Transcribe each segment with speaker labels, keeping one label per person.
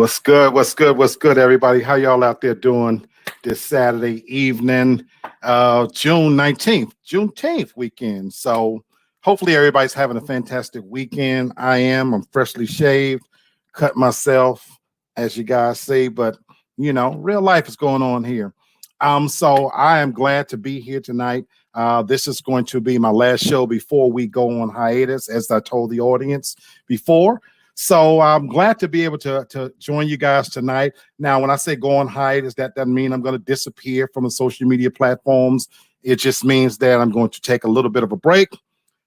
Speaker 1: What's good? What's good? What's good, everybody? How y'all out there doing this Saturday evening, June 19th, Juneteenth weekend? So hopefully everybody's having a fantastic weekend. I am. I'm freshly shaved, cut myself, as you guys see, but real life is going on here. So I am glad to be here tonight. This is going to be my last show before we go on hiatus, as I told the audience before. So I'm glad to be able to join you guys tonight. Now, when I say go on hiatus, that doesn't mean I'm going to disappear from the social media platforms. It just means that I'm going to take a little bit of a break,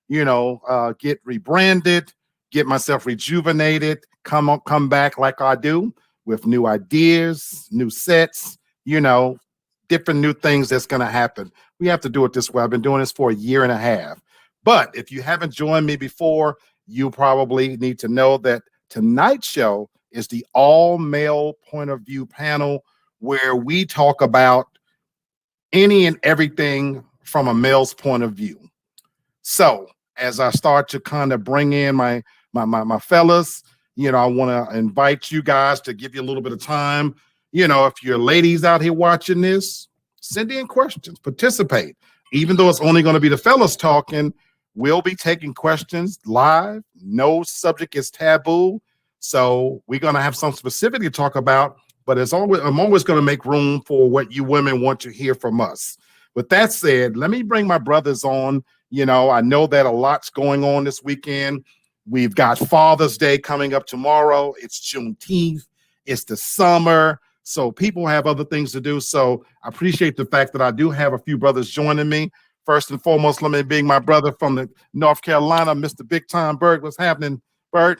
Speaker 1: get rebranded, get myself rejuvenated, come back like I do with new ideas, new sets, different new things that's going to happen. We have to do it this way. I've been doing this for a year and a half. But if you haven't joined me before, you probably need to know that tonight's show is the all-male point of view panel where we talk about any and everything from a male's point of view. So as I start to kind of bring in my fellas, I want to invite you guys to give you a little bit of time. If you're ladies out here watching this, send in questions, participate. Even though it's only going to be the fellas talking, we'll be taking questions live. No subject is taboo. So we're going to have some specific to talk about, but I'm always going to make room for what you women want to hear from us. With that said, let me bring my brothers on. I know that a lot's going on this weekend. We've got Father's Day coming up tomorrow. It's Juneteenth. It's the summer. So people have other things to do. So I appreciate the fact that I do have a few brothers joining me. First and foremost, let me bring my brother from the North Carolina, Mr. Big Time Bert. What's happening, Bert?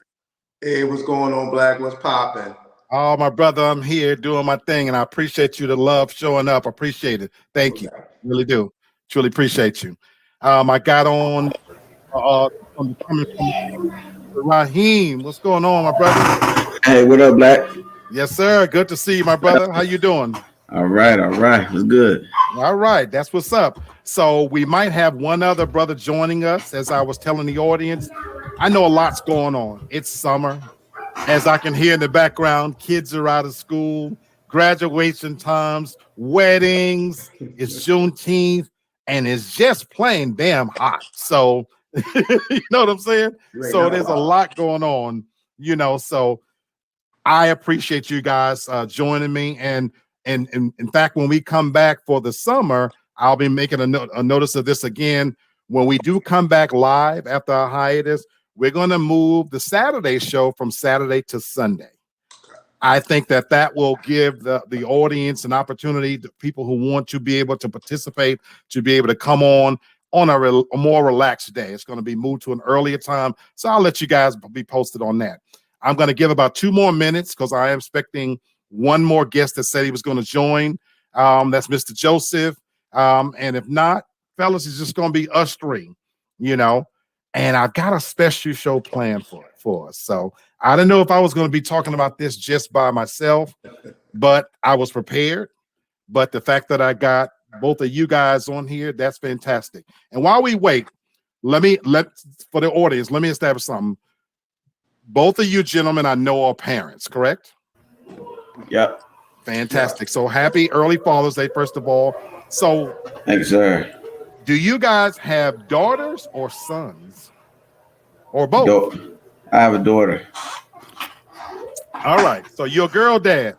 Speaker 2: Hey, what's going on, Black? What's popping?
Speaker 1: Oh, my brother, I'm here doing my thing, and I appreciate you, the love showing up. I appreciate it. Thank you. Really do. Truly appreciate you. I got on coming from Raheem. What's going on, my brother?
Speaker 3: Hey, what up, Black?
Speaker 1: Yes, sir. Good to see you, my brother. How you doing?
Speaker 3: All right. It's good.
Speaker 1: All right. That's what's up. So we might have one other brother joining us. As I was telling the audience, I know a lot's going on. It's summer. As I can hear in the background, kids are out of school, graduation times, weddings. It's Juneteenth, and it's just plain damn hot. So, you know what I'm saying? So there's a lot going on, so I appreciate you guys joining me. And in fact, when we come back for the summer, I'll be making a notice of this again. When we do come back live after our hiatus, we're going to move the Saturday show from Saturday to Sunday. I think that will give the audience an opportunity, the people who want to be able to participate, to be able to come on a more relaxed day. It's going to be moved to an earlier time. So I'll let you guys be posted on that. I'm going to give about 2 more minutes because I am expecting one more guest that said he was going to join. That's Mr. Joseph. And if not, fellas, it's just going to be us three, and I've got a special show planned for us. So I don't know if I was going to be talking about this just by myself, but I was prepared. But the fact that I got both of you guys on here, that's fantastic. And while we wait, for the audience, let me establish something. Both of you gentlemen I know are parents, correct?
Speaker 3: Yep.
Speaker 1: Fantastic. So happy early Father's Day, first of all. So
Speaker 3: thanks, sir.
Speaker 1: Do you guys have daughters or sons? Or both?
Speaker 3: I have a daughter.
Speaker 1: All right. So you're a girl dad.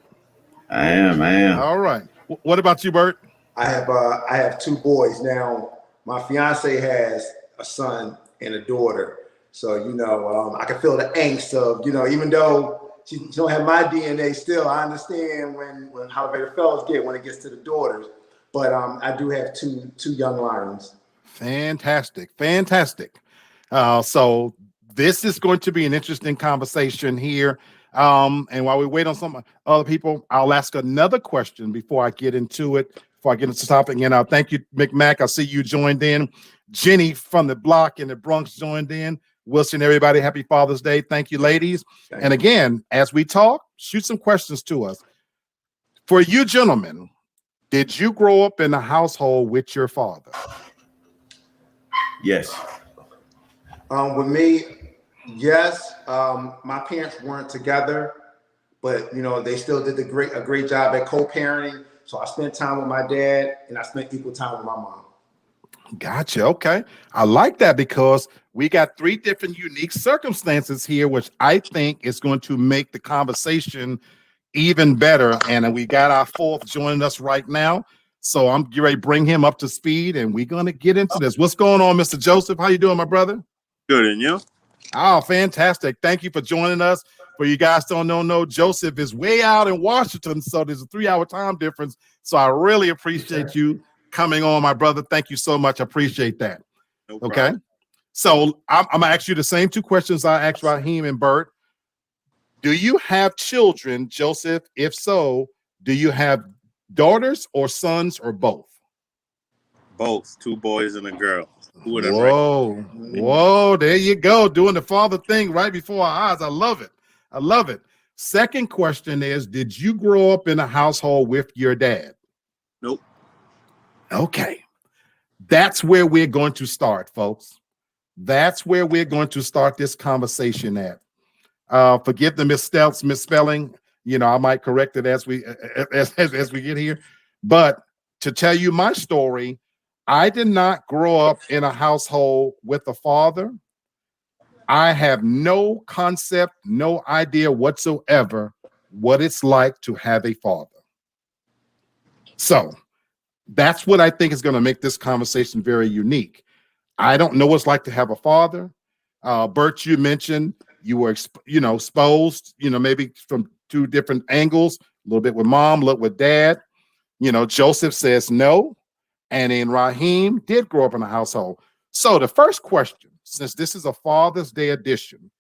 Speaker 3: I am.
Speaker 1: All right. What about you, Bert?
Speaker 2: I have 2 boys. Now, my fiance has a son and a daughter. So, I can feel the angst of, even though she don't have my DNA still, I understand how the fellas get when it gets to the daughters. But I do have two young lions.
Speaker 1: Fantastic. So this is going to be an interesting conversation here. And while we wait on some other people, I'll ask another question before I get into it, before I get into the topic. And thank you, McMack. I see you joined in. Jenny from the block in the Bronx joined in. Wilson, everybody, happy Father's Day. Thank you, ladies. And again, as we talk, shoot some questions to us. For you gentlemen, did you grow up in a household with your father?
Speaker 3: Yes.
Speaker 2: With me, yes. My parents weren't together, but you know, they still did a great job at co-parenting. So I spent time with my dad and I spent equal time with my mom.
Speaker 1: Gotcha. Okay. I like that because we got three different unique circumstances here, which I think is going to make the conversation even better. And we got our fourth joining us right now. So I'm getting ready to bring him up to speed and we're going to get into this. What's going on, Mr. Joseph? How you doing, my brother?
Speaker 4: Good, and you?
Speaker 1: Oh, fantastic. Thank you for joining us. For you guys don't know, Joseph is way out in Washington, so there's a 3-hour time difference. So I really appreciate you coming on, my brother. Thank you so much. I appreciate that.
Speaker 4: No
Speaker 1: Okay.
Speaker 4: problem.
Speaker 1: So I'm going to ask you the same two questions I asked Raheem and Bert. Do you have children, Joseph? If so, do you have daughters or sons or both?
Speaker 4: Both, 2 boys and a girl. Who would have
Speaker 1: Whoa, whoa, there you go. Doing the father thing right before our eyes. I love it. I love it. Second question is, did you grow up in a household with your dad?
Speaker 4: Nope.
Speaker 1: Okay. That's where we're going to start, folks. That's where we're going to start this conversation at. Forgive the misspelling. You know, I might correct it as we get here. But to tell you my story, I did not grow up in a household with a father. I have no concept, no idea whatsoever what it's like to have a father. So that's what I think is going to make this conversation very unique. I don't know what it's like to have a father. Bert, you mentioned you were, exposed, maybe from 2 different angles, a little bit with mom, a little with dad. Joseph says no. And then Raheem did grow up in a household. So the first question, since this is a Father's Day edition,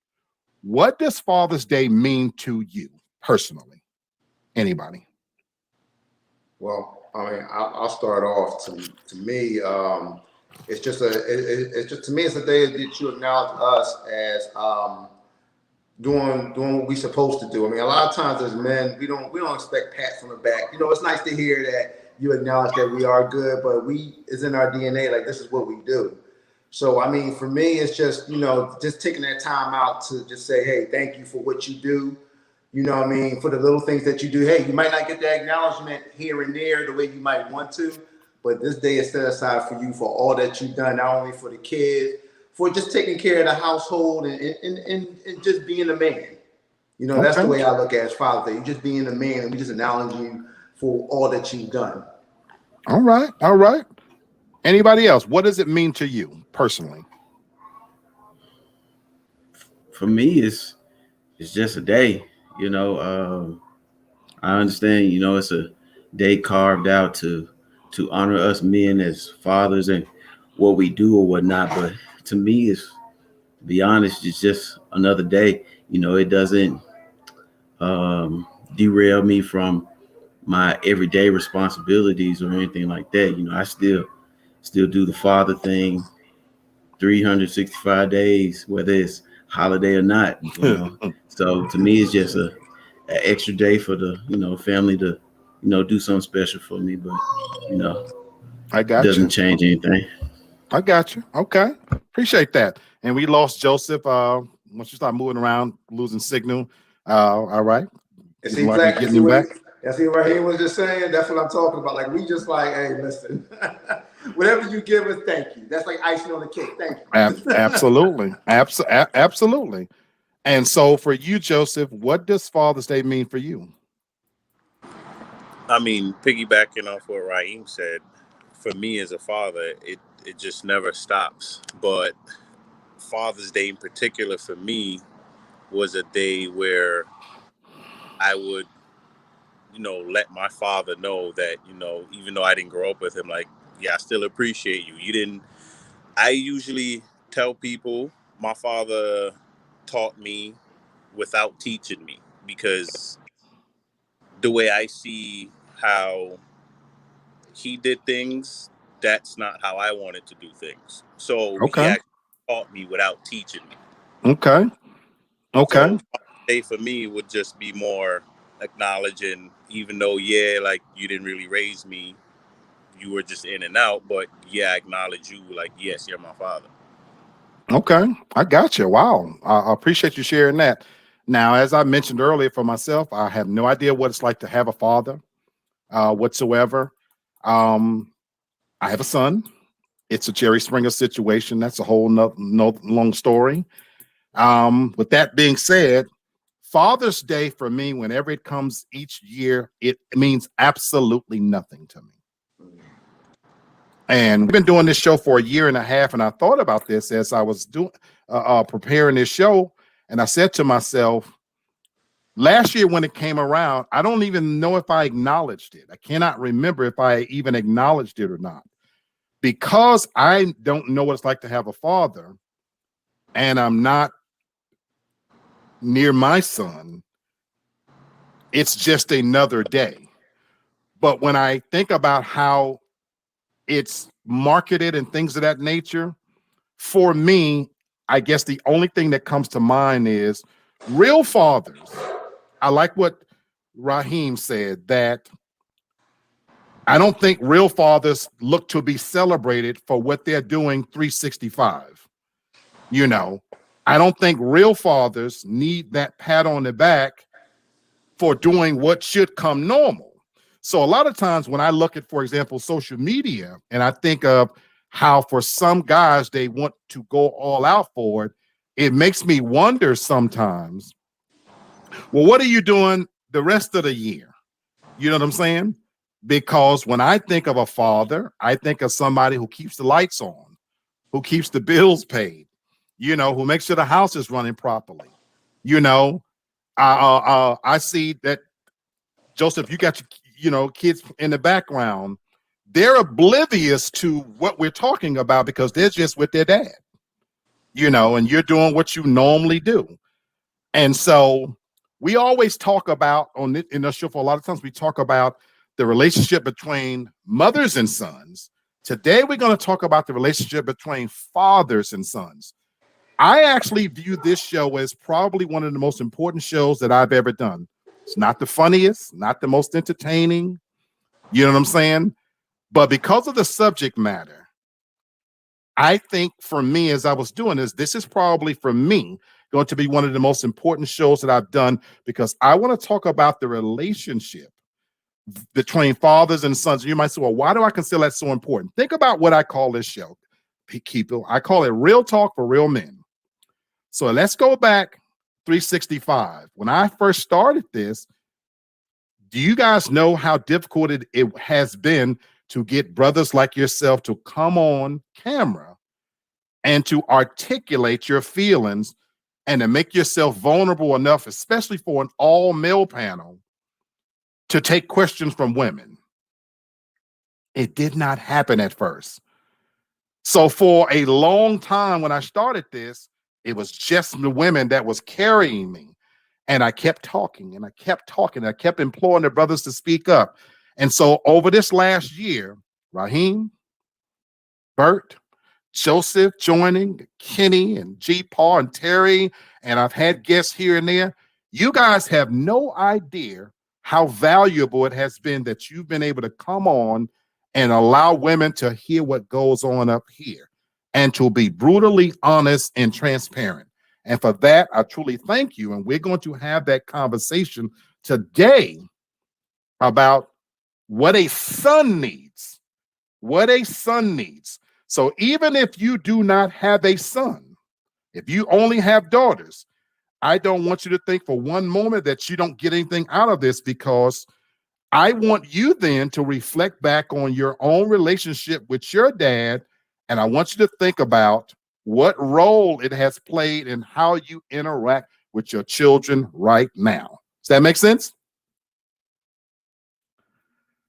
Speaker 1: what does Father's Day mean to you personally? Anybody?
Speaker 2: Well, I mean, I'll start off. To me, it's just to me, it's a day that you acknowledge us as doing what we're supposed to do. I mean, a lot of times as men, we don't expect pats on the back. It's nice to hear that you acknowledge that we are good, but it's in our DNA. Like, this is what we do. So, I mean, for me, it's just, just taking that time out to just say, hey, thank you for what you do. You know what I mean? For the little things that you do. Hey, you might not get the acknowledgement here and there the way you might want to, but this day is set aside for you for all that you've done, not only for the kids, for just taking care of the household and just being a man. That's the way I look at it as Father's Day. You just being a man, and we just acknowledge you for all that you've done.
Speaker 1: All right. All right. Anybody else? What does it mean to you personally?
Speaker 3: For me, it's just a day. I understand. It's a day carved out to honor us men as fathers and what we do or whatnot. But to me, to be honest, it's just another day. It doesn't derail me from my everyday responsibilities or anything like that. I still do the father thing 365 days, whether it's holiday or not. So to me, it's just an extra day for the family to do something special for me. But
Speaker 1: I got
Speaker 3: doesn't
Speaker 1: you.
Speaker 3: change anything.
Speaker 1: I got you. Okay, appreciate that. And we lost Joseph. Once you start moving around, losing signal. All right.
Speaker 2: It seems like
Speaker 1: getting him back.
Speaker 2: That's what he was just saying. That's what I'm talking about. Like, we just like, hey, listen, whatever you give us, thank you. That's like icing on the cake. Thank you.
Speaker 1: Absolutely. Absolutely. And so for you, Joseph, what does Father's Day mean for you?
Speaker 4: I mean, piggybacking off what Raheem said, for me as a father, it just never stops. But Father's Day in particular for me was a day where I would, let my father know that, even though I didn't grow up with him, like, yeah, I still appreciate you. I usually tell people my father taught me without teaching me, because the way I see how he did things, that's not how I wanted to do things. So he actually taught me without teaching me.
Speaker 1: Okay.
Speaker 4: So day for me would just be more acknowledging, even though, like, you didn't really raise me, you were just in and out, but I acknowledge you, like, yes, you're my father.
Speaker 1: Okay. I got you. Wow. I appreciate you sharing that. Now, as I mentioned earlier, for myself, I have no idea what it's like to have a father whatsoever. Um, I have a son. It's a Jerry Springer situation. That's a whole no long story. With that being said, Father's Day for me, whenever it comes each year, it means absolutely nothing to me. And we've been doing this show for a year and a half, and I thought about this as I was doing preparing this show, and I said to myself, last year when it came around, I don't even know if I acknowledged it. I cannot remember if I even acknowledged it or not, because I don't know what it's like to have a father, and I'm not near my son. It's just another day. But when I think about how it's marketed and things of that nature, for me, I guess the only thing that comes to mind is real fathers. I like what Raheem said, that I don't think real fathers look to be celebrated for what they're doing 365. You know, I don't think real fathers need that pat on the back for doing what should come normal. So a lot of times when I look at, for example, social media, and I think of how for some guys they want to go all out for it, it makes me wonder sometimes, well, what are you doing the rest of the year? You know what I'm saying? Because when I think of a father, I think of somebody who keeps the lights on, who keeps the bills paid, you know, who makes sure the house is running properly. You know, I see that, Joseph, you got your kids in the background. They're oblivious to what we're talking about because they're just with their dad, and you're doing what you normally do. And so we always talk about in the show, for a lot of times we talk about the relationship between mothers and sons. Today, we're going to talk about the relationship between fathers and sons. I actually view this show as probably one of the most important shows that I've ever done. It's not the funniest, not the most entertaining, you know what I'm saying? But because of the subject matter, I think for me, as I was doing this is probably for me going to be one of the most important shows that I've done, because I want to talk about the relationship between fathers and sons. And you might say, well, why do I consider that so important? Think about what I call this show, people. I call it Real Talk for Real Men. So let's go back 365. When I first started this, do you guys know how difficult it has been to get brothers like yourself to come on camera and to articulate your feelings and to make yourself vulnerable enough, especially for an all-male panel, to take questions from women? It did not happen at first. So for a long time when I started this, it was just the women that was carrying me. And I kept talking and I kept talking. I kept imploring the brothers to speak up. And so over this last year, Raheem, Bert, Joseph joining, Kenny and G. Paul and Terry, and I've had guests here and there. You guys have no idea how valuable it has been that you've been able to come on and allow women to hear what goes on up here and to be brutally honest and transparent. And for that, I truly thank you. And we're going to have that conversation today about what a son needs. What a son needs. So even if you do not have a son, if you only have daughters, I don't want you to think for one moment that you don't get anything out of this, because I want you then to reflect back on your own relationship with your dad. And I want you to think about what role it has played in how you interact with your children right now. Does that make sense?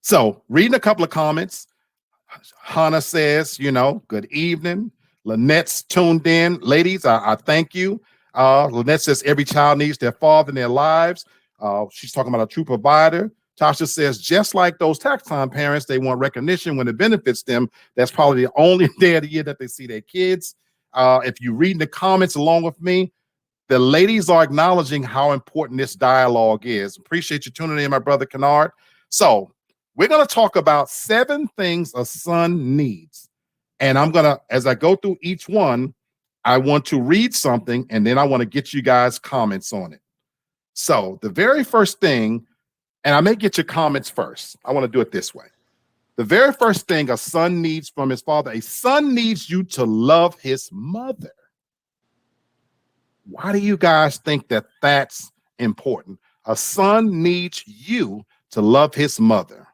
Speaker 1: So reading a couple of comments, Hannah says, good evening. Lynette's tuned in. Ladies, I thank you. Lynette says every child needs their father in their lives. She's talking about a true provider. Tasha says, just like those tax time parents, they want recognition when it benefits them. That's probably the only day of the year that they see their kids. If you read the comments along with me, the ladies are acknowledging how important this dialogue is. Appreciate you tuning in, my brother Kennard. So we're going to talk about 7 things a son needs. And I'm going to, as I go through each one, I want to read something, and then I want to get you guys' comments on it. So the very first thing, and I may get your comments first. I want to do it this way. The very first thing a son needs from his father, a son needs you to love his mother. Why do you guys think that that's important? A son needs you to love his mother.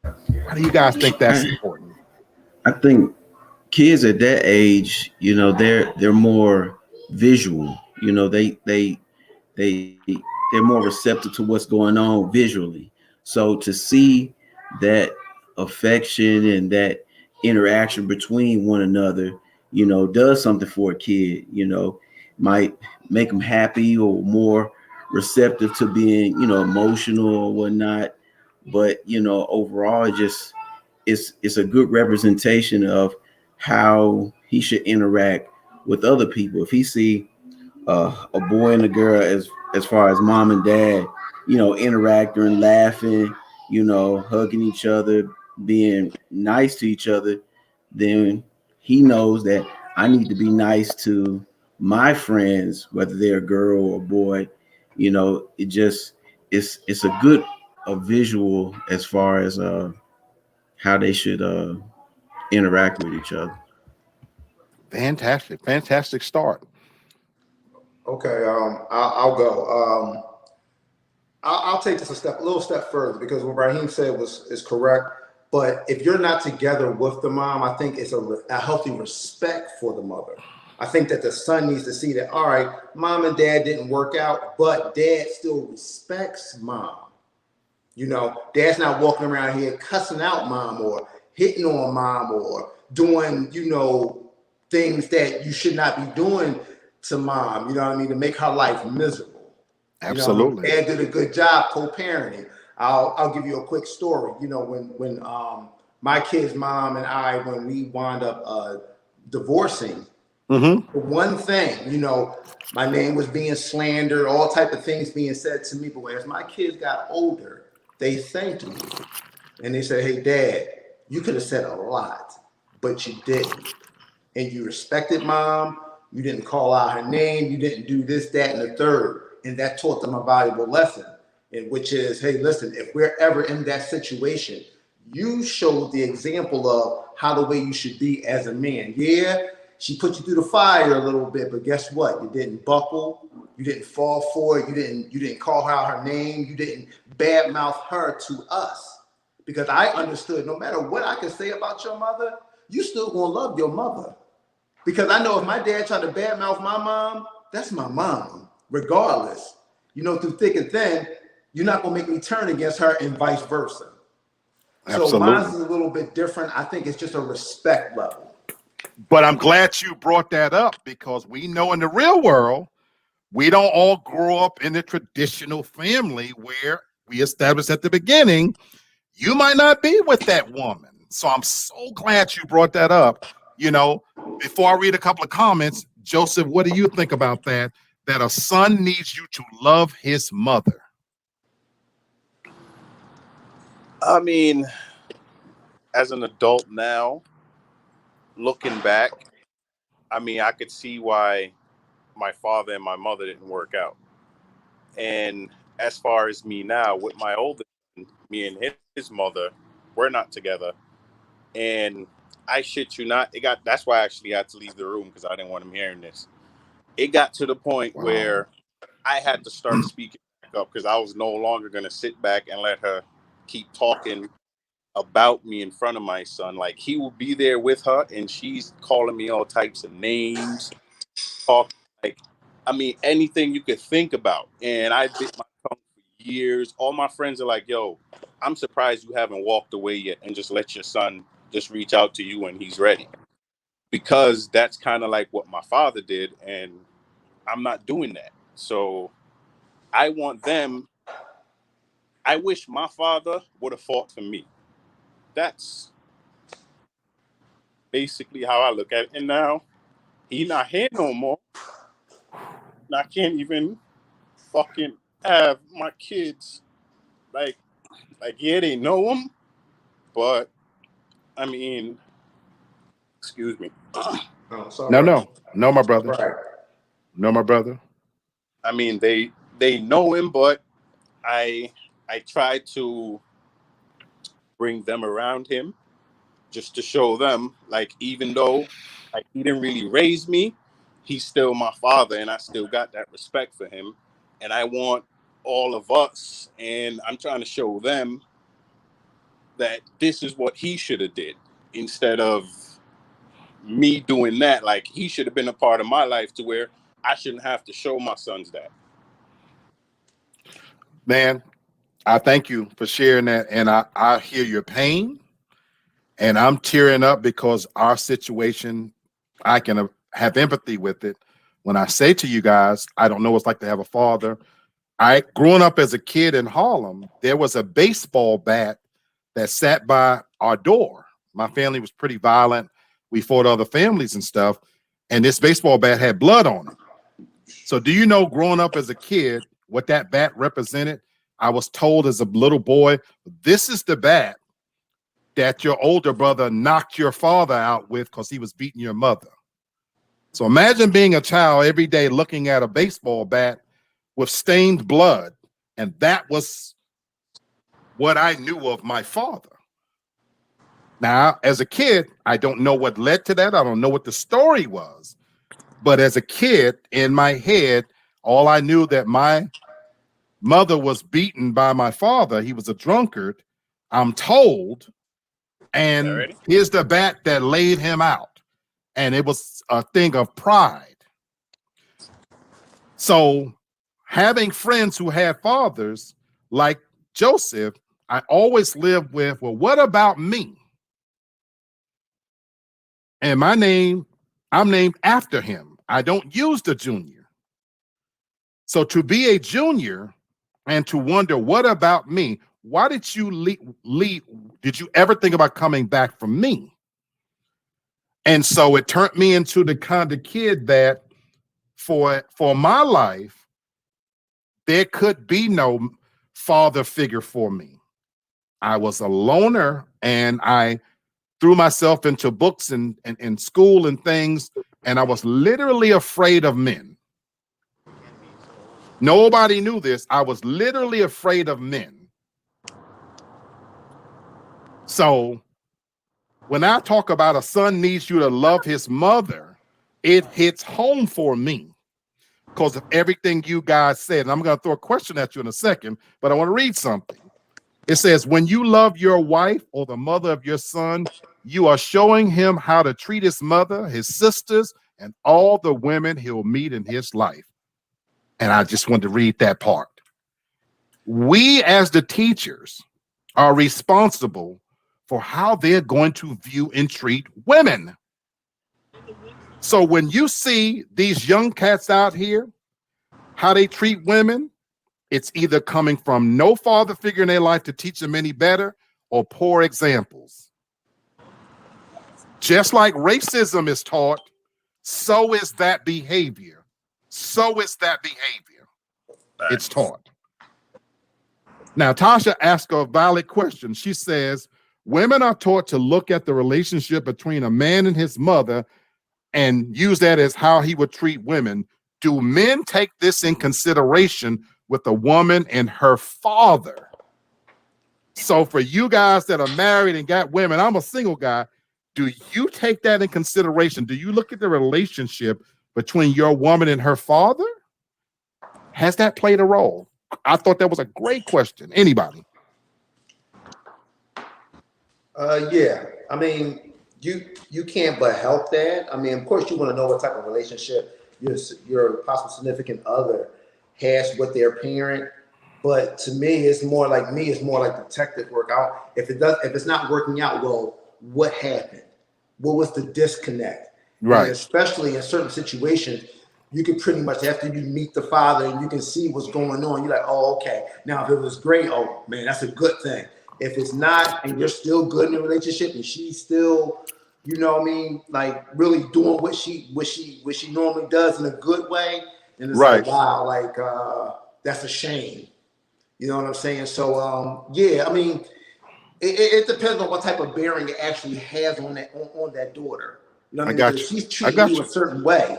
Speaker 1: Why do you guys think that's important?
Speaker 3: I think kids at that age, you know, they're more visual. You know, they're more receptive to what's going on visually. So to see that affection and that interaction between one another, you know, does something for a kid. You know, might make them happy or more receptive to being, you know, emotional or whatnot. But you know, overall, it's a good representation of how he should interact with other people. If he see a boy and a girl as far as mom and dad, you know, interacting, laughing, you know, hugging each other, being nice to each other, then he knows that I need to be nice to my friends, whether they're a girl or a boy. You know, it's a good a visual as far as how they should interact with each other.
Speaker 1: Fantastic, fantastic start.
Speaker 2: Okay, I'll go. I'll take this a little step further, because what Raheem said is correct. But if you're not together with the mom, I think it's a healthy respect for the mother. I think that the son needs to see that, all right, mom and dad didn't work out, but dad still respects mom. You know, dad's not walking around here cussing out mom or hitting on mom or doing, you know, things that you should not be doing to mom, you know what I mean, to make her life miserable.
Speaker 1: Absolutely.
Speaker 2: You know, dad did a good job co-parenting. I'll give you a quick story. You know, when my kid's mom and I, when we wound up divorcing, one thing, you know, my name was being slandered, all type of things being said to me. But as my kids got older, they thanked me and they said, "Hey, Dad, you could have said a lot, but you didn't. And you respected mom. You didn't call out her name. You didn't do this, that, and the third." And that taught them a valuable lesson, and which is, hey, listen, if we're ever in that situation, you showed the example of how the way you should be as a man. Yeah, she put you through the fire a little bit, but guess what? You didn't buckle. You didn't fall for it. You didn't call out her name. You didn't badmouth her to us. Because I understood no matter what I can say about your mother, you still gonna love your mother. Because I know if my dad tried to badmouth my mom, that's my mom, regardless. You know, through thick and thin, you're not gonna make me turn against her and vice versa.
Speaker 1: Absolutely.
Speaker 2: So mine's is a little bit different. I think it's just a respect level.
Speaker 1: But I'm glad you brought that up, because we know in the real world, we don't all grow up in the traditional family where we established at the beginning, you might not be with that woman. So I'm so glad you brought that up. You know, before I read a couple of comments, Joseph, what do you think about that? That a son needs you to love his mother.
Speaker 4: I mean, as an adult now, looking back, I mean, I could see why my father and my mother didn't work out. And as far as me now, with my oldest, me and his mother, we're not together. And I shit you not, that's why I actually had to leave the room, because I didn't want him hearing this. It got to the point where I had to start speaking back up, because I was no longer going to sit back and let her keep talking about me in front of my son. Like, he will be there with her and she's calling me all types of names, talk like, I mean, anything you could think about. And I bit my tongue for years. All my friends are like, yo, I'm surprised you haven't walked away yet and just let your son just reach out to you when he's ready. Because that's kind of like what my father did, and I'm not doing that. So I want them, I wish my father would have fought for me. That's basically how I look at it. And now he not here no more. And I can't even fucking have my kids like yeah, they know him, but I mean, excuse me.
Speaker 2: Oh, sorry.
Speaker 1: No, my brother.
Speaker 2: Right.
Speaker 1: No, my brother.
Speaker 4: I mean, they know him, but I try to bring them around him just to show them, like, even though like he didn't really raise me, he's still my father, and I still got that respect for him. And I want all of us, and I'm trying to show them that this is what he should have did instead of me doing that. Like, he should have been a part of my life to where I shouldn't have to show my sons that.
Speaker 1: Man, I thank you for sharing that. And I hear your pain, and I'm tearing up because our situation, I can have empathy with it. When I say to you guys, I don't know what it's like to have a father. Growing up as a kid in Harlem, there was a baseball bat that sat by our door. My family was pretty violent. We fought other families and stuff. And this baseball bat had blood on it. So do you know, growing up as a kid, what that bat represented? I was told as a little boy, this is the bat that your older brother knocked your father out with because he was beating your mother. So imagine being a child every day looking at a baseball bat with stained blood. And that was what I knew of my father. Now, as a kid, I don't know what led to that. I don't know what the story was. But as a kid, in my head, all I knew that my mother was beaten by my father. He was a drunkard, I'm told. And here's the bat that laid him out. And it was a thing of pride. So having friends who had fathers like Joseph, I always lived with, well, what about me? And my name, I'm named after him. I don't use the junior. So to be a junior and to wonder, what about me? Why did you leave? Did you ever think about coming back from me? And so it turned me into the kind of kid that for my life, there could be no father figure for me. I was a loner, and I threw myself into books and school and things, and I was literally afraid of men. Nobody knew this. I was literally afraid of men. So when I talk about a son needs you to love his mother, it hits home for me because of everything you guys said. And I'm going to throw a question at you in a second, but I want to read something. It says, when you love your wife or the mother of your son, you are showing him how to treat his mother, his sisters, and all the women he'll meet in his life. And I just want to read that part. We as the teachers are responsible for how they're going to view and treat women. So when you see these young cats out here, how they treat women, it's either coming from no father figure in their life to teach them any better, or poor examples. Just like racism is taught, so is that behavior. So is that behavior. It's taught. Now, Tasha asked a valid question. She says, women are taught to look at the relationship between a man and his mother and use that as how he would treat women. Do men take this in consideration with a woman and her father? So for you guys that are married and got women, I'm a single guy. Do you take that in consideration? Do you look at the relationship between your woman and her father? Has that played a role? I thought that was a great question. Anybody?
Speaker 2: Yeah. I mean, you can't but help that. I mean, of course, you want to know what type of relationship your possible significant other has with their parent. But to me, it's more like detective work. If it's not working out, well, what happened? What was the disconnect?
Speaker 1: Right.
Speaker 2: And especially in certain situations, you can pretty much, after you meet the father and you can see what's going on, you're like, oh, okay. Now, if it was great, oh man, that's a good thing. If it's not, and you're still good in the relationship, and she's still, you know what I mean, like really doing what she normally does in a good way, and it's
Speaker 1: right.
Speaker 2: like, wow, like that's a shame. You know what I'm saying? So yeah, I mean, it depends on what type of bearing it actually has on that daughter. You know what I mean? If she's treating you a certain way,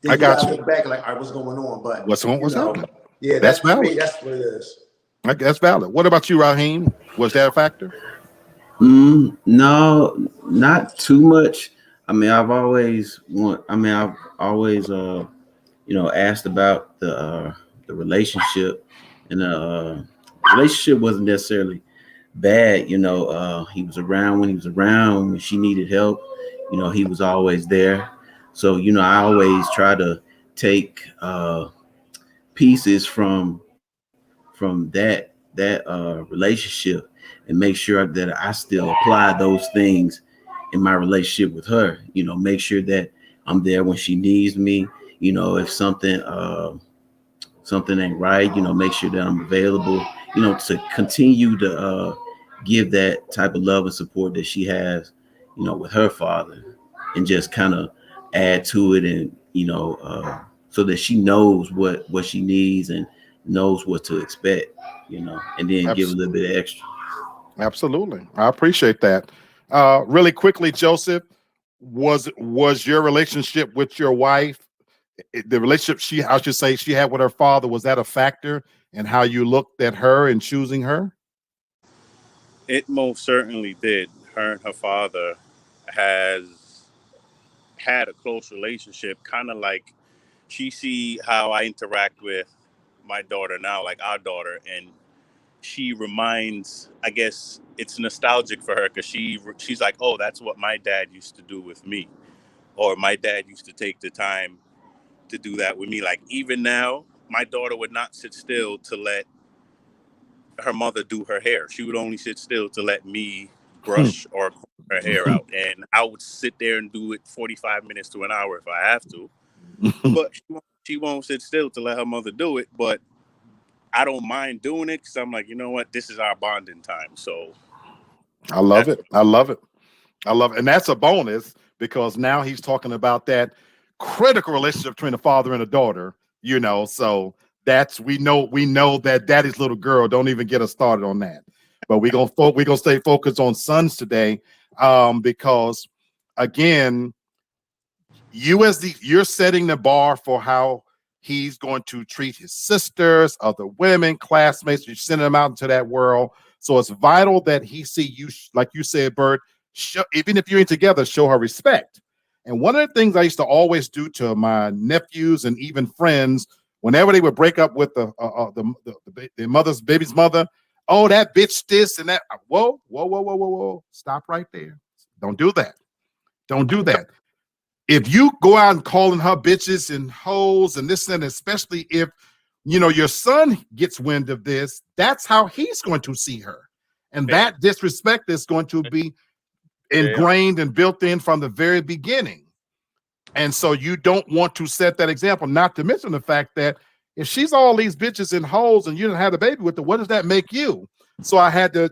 Speaker 2: Then
Speaker 1: I
Speaker 2: you
Speaker 1: got
Speaker 2: gotta
Speaker 1: you.
Speaker 2: look back like, all right, what's going on? But
Speaker 1: What's happening?
Speaker 2: yeah,
Speaker 1: That's
Speaker 2: for me,
Speaker 1: valid.
Speaker 2: that's what it is.
Speaker 1: That's valid. What about you, Raheem? Was that a factor?
Speaker 3: No, not too much. I mean, I've always asked about the relationship, and relationship wasn't necessarily bad. He was around when he was around. When she needed help, he was always there. So, I always try to take pieces from that relationship and make sure that I still apply those things in my relationship with her. Make sure that I'm there when she needs me. If something ain't right, make sure that I'm available. To continue to give that type of love and support that she has, with her father, and just kind of add to it, and so that she knows what she needs and knows what to expect, and then give a little bit extra.
Speaker 1: Absolutely. I appreciate that. Really quickly, Joseph, was your relationship with your wife, the relationship I should say she had with her father, was that a factor in how you looked at her and choosing her?
Speaker 4: It most certainly did. Her and her father has had a close relationship, kind of like she see how I interact with my daughter now, like our daughter, and she reminds, I guess it's nostalgic for her because she's like, oh, that's what my dad used to do with me, or my dad used to take the time to do that with me. Like even now, my daughter would not sit still to let her mother do her hair. She would only sit still to let me brush or comb her hair out, and I would sit there and do it 45 minutes to an hour if I have to. But she won't sit still to let her mother do it. But I don't mind doing it because I'm like, you know what, this is our bonding time. So
Speaker 1: I love it. I love it. I love it. And that's a bonus because now he's talking about that critical relationship between a father and a daughter, so that's we know that daddy's little girl. Don't even get us started on that. But we're gonna stay focused on sons today, because again, you're setting the bar for how he's going to treat his sisters, other women, classmates. You're sending them out into that world. So it's vital that he see you, like you said, Bert, even if you ain't together, show her respect. And one of the things I used to always do to my nephews and even friends, whenever they would break up with the mother's baby's mother, oh, that bitch this and that. Whoa, whoa, whoa, whoa, whoa, whoa. Stop right there. Don't do that. Don't do that. If you go out and calling her bitches and hoes and this and especially if your son gets wind of this, that's how he's going to see her. And that disrespect is going to be ingrained and built in from the very beginning. And so you don't want to set that example, not to mention the fact that if she's all these bitches and hoes and you didn't have a baby with her, what does that make you? So I had to,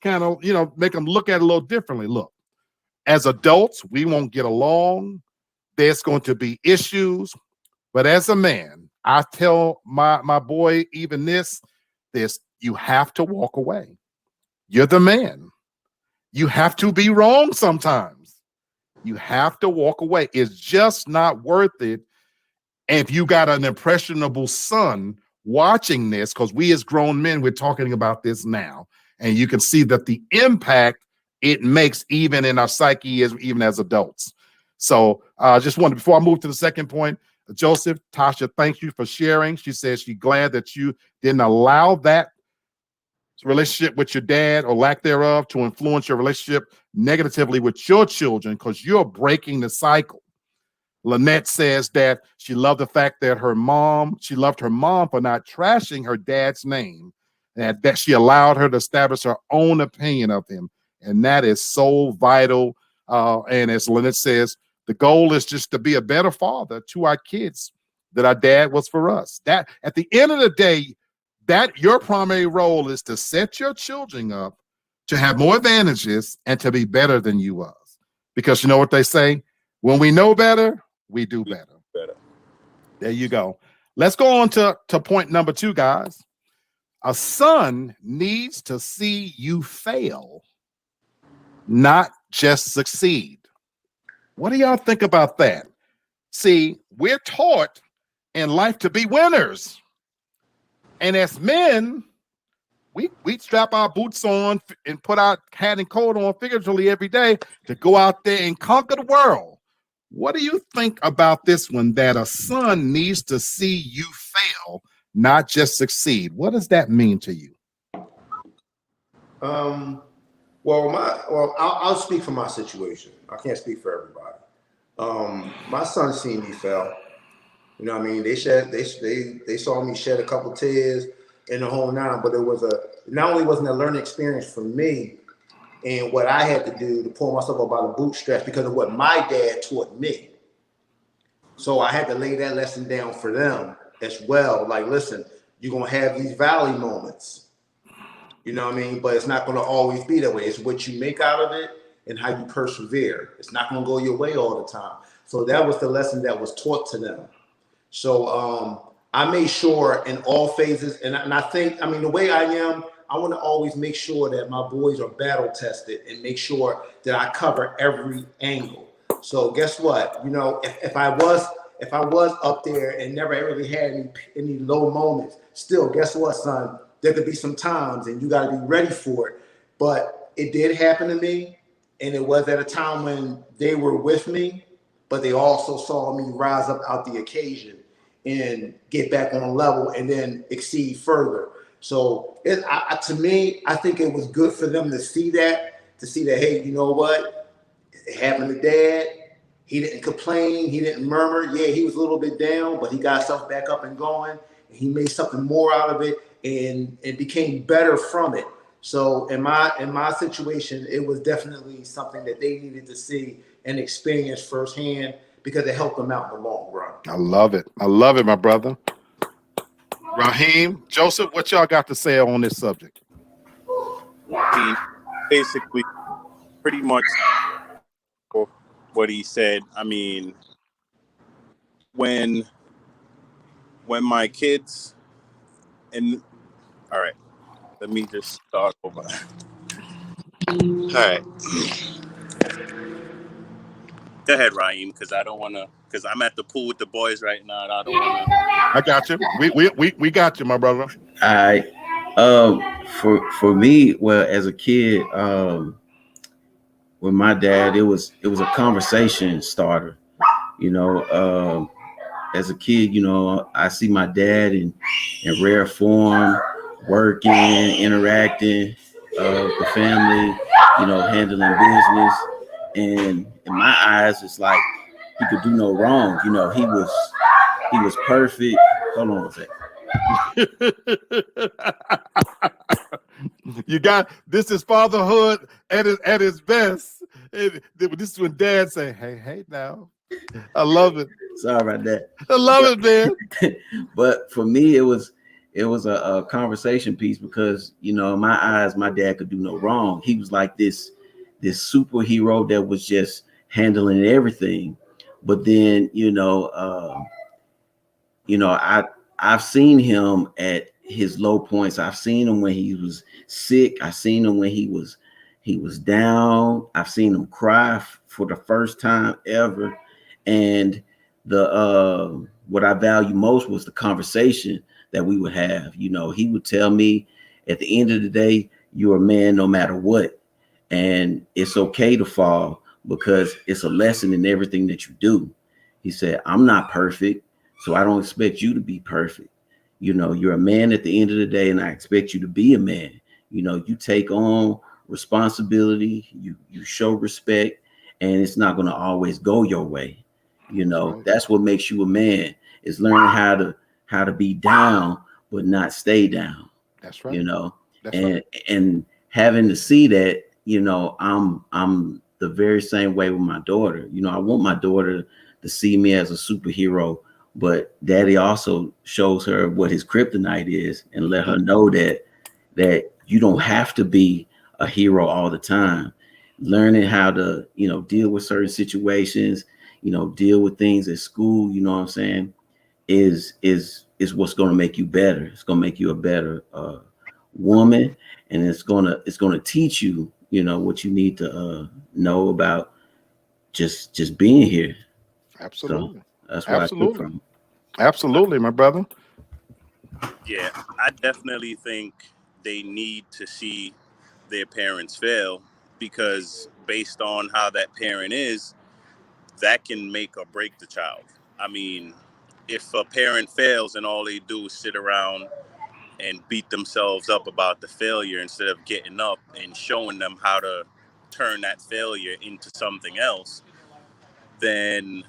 Speaker 1: kind of, make them look at it a little differently. Look, as adults, we won't get along. There's going to be issues. But as a man, I tell my boy even this, you have to walk away. You're the man. You have to be wrong sometimes. You have to walk away. It's just not worth it. And if you got an impressionable son watching this, because we as grown men, we're talking about this now, and you can see that the impact it makes even in our psyche, even as adults. So just wanted, before I move to the second point, Joseph, Tasha, thank you for sharing. She says she's glad that you didn't allow that relationship with your dad or lack thereof to influence your relationship negatively with your children, because you're breaking the cycle. Lynette says that she loved the fact that she loved her mom for not trashing her dad's name, and that she allowed her to establish her own opinion of him. And that is so vital. And as Lynette says, the goal is just to be a better father to our kids that our dad was for us. That at the end of the day, that your primary role is to set your children up to have more advantages and to be better than you was. Because you know what they say? When we know better, we do better. There you go. Let's go on to point number 2, guys. A son needs to see you fail, not just succeed. What do y'all think about that? See, we're taught in life to be winners. And as men, we strap our boots on and put our hat and coat on figuratively every day to go out there and conquer the world. What do you think about this one, that a son needs to see you fail, not just succeed? What does that mean to you?
Speaker 2: I'll speak for my situation. I can't speak for everybody. My son seen me fail. You know what I mean? They saw me shed a couple tears in the whole nine, but not only wasn't a learning experience for me and what I had to do to pull myself up by the bootstraps because of what my dad taught me. So I had to lay that lesson down for them as well. Like, listen, you're going to have these valley moments. You know what I mean? But it's not going to always be that way. It's what you make out of it and how you persevere. It's not going to go your way all the time. So that was the lesson that was taught to them. So I made sure in all phases, and I think, I mean, the way I am, I want to always make sure that my boys are battle tested and make sure that I cover every angle. So guess what? You know, if I was up there and never really had any low moments, still, guess what, son? There could be some times, and you got to be ready for it. But it did happen to me, and it was at a time when they were with me, but they also saw me rise up out the occasion and get back on a level and then exceed further. So to me, I think it was good for them to see that, hey, you know what? It happened to Dad. He didn't complain. He didn't murmur. Yeah, he was a little bit down, but he got himself back up and going. And he made something more out of it and became better from it. So in my situation, it was definitely something that they needed to see and experience firsthand because it helped them out in the long run.
Speaker 1: I love it. I love it, my brother. Raheem, Joseph, what y'all got to say on this subject?
Speaker 4: Basically, pretty much what he said. I mean, when my kids and all right, let me just start over. All right. Go ahead, Raheem, because I don't want to. Because I'm at the pool with the boys right now, and I don't want to.
Speaker 1: I got you. We got you, my brother.
Speaker 3: For me, well, as a kid, with my dad, it was a conversation starter. You know, as a kid, you know, I see my dad in rare form, working, interacting with the family, you know, handling business, and in my eyes, it's like he could do no wrong. You know, he was perfect. Hold on a second.
Speaker 1: You got this is fatherhood at its best. This is when Dad say, "Hey, now." I love it.
Speaker 3: Sorry about that.
Speaker 1: I love it, man.
Speaker 3: But for me, it was a conversation piece because, you know, in my eyes, my dad could do no wrong. He was like this superhero that was just handling everything. But then, I've seen him at his low points. I've seen him when he was sick. I've seen him when he was down. I've seen him cry for the first time ever. And what I value most was the conversation that we would have. You know, he would tell me at the end of the day, you're a man no matter what. And it's okay to fall because it's a lesson in everything that you do. He said, I'm not perfect, so I don't expect you to be perfect. You know, you're a man at the end of the day, and I expect you to be a man. You know, you take on responsibility, you show respect, and it's not going to always go your way. You know, right. That's what makes you a man, is learning how to be down, but not stay down.
Speaker 1: That's right.
Speaker 3: You know,
Speaker 1: That's
Speaker 3: and having to see that, you know, I'm the very same way with my daughter. You know, I want my daughter to see me as a superhero, but Daddy also shows her what his kryptonite is and let her know that you don't have to be a hero all the time. Learning how to, you know, deal with certain situations, you know, deal with things at school, you know what I'm saying, is what's going to make you better. It's going to make you a better woman, and it's going to teach you, you know, what you need to know about just being here.
Speaker 1: Absolutely.
Speaker 3: So That's what I took from it.
Speaker 1: Absolutely, my brother.
Speaker 4: Yeah, I definitely think they need to see their parents fail, because based on how that parent is, that can make or break the child. I mean, if a parent fails and all they do is sit around and beat themselves up about the failure instead of getting up and showing them how to turn that failure into something else, then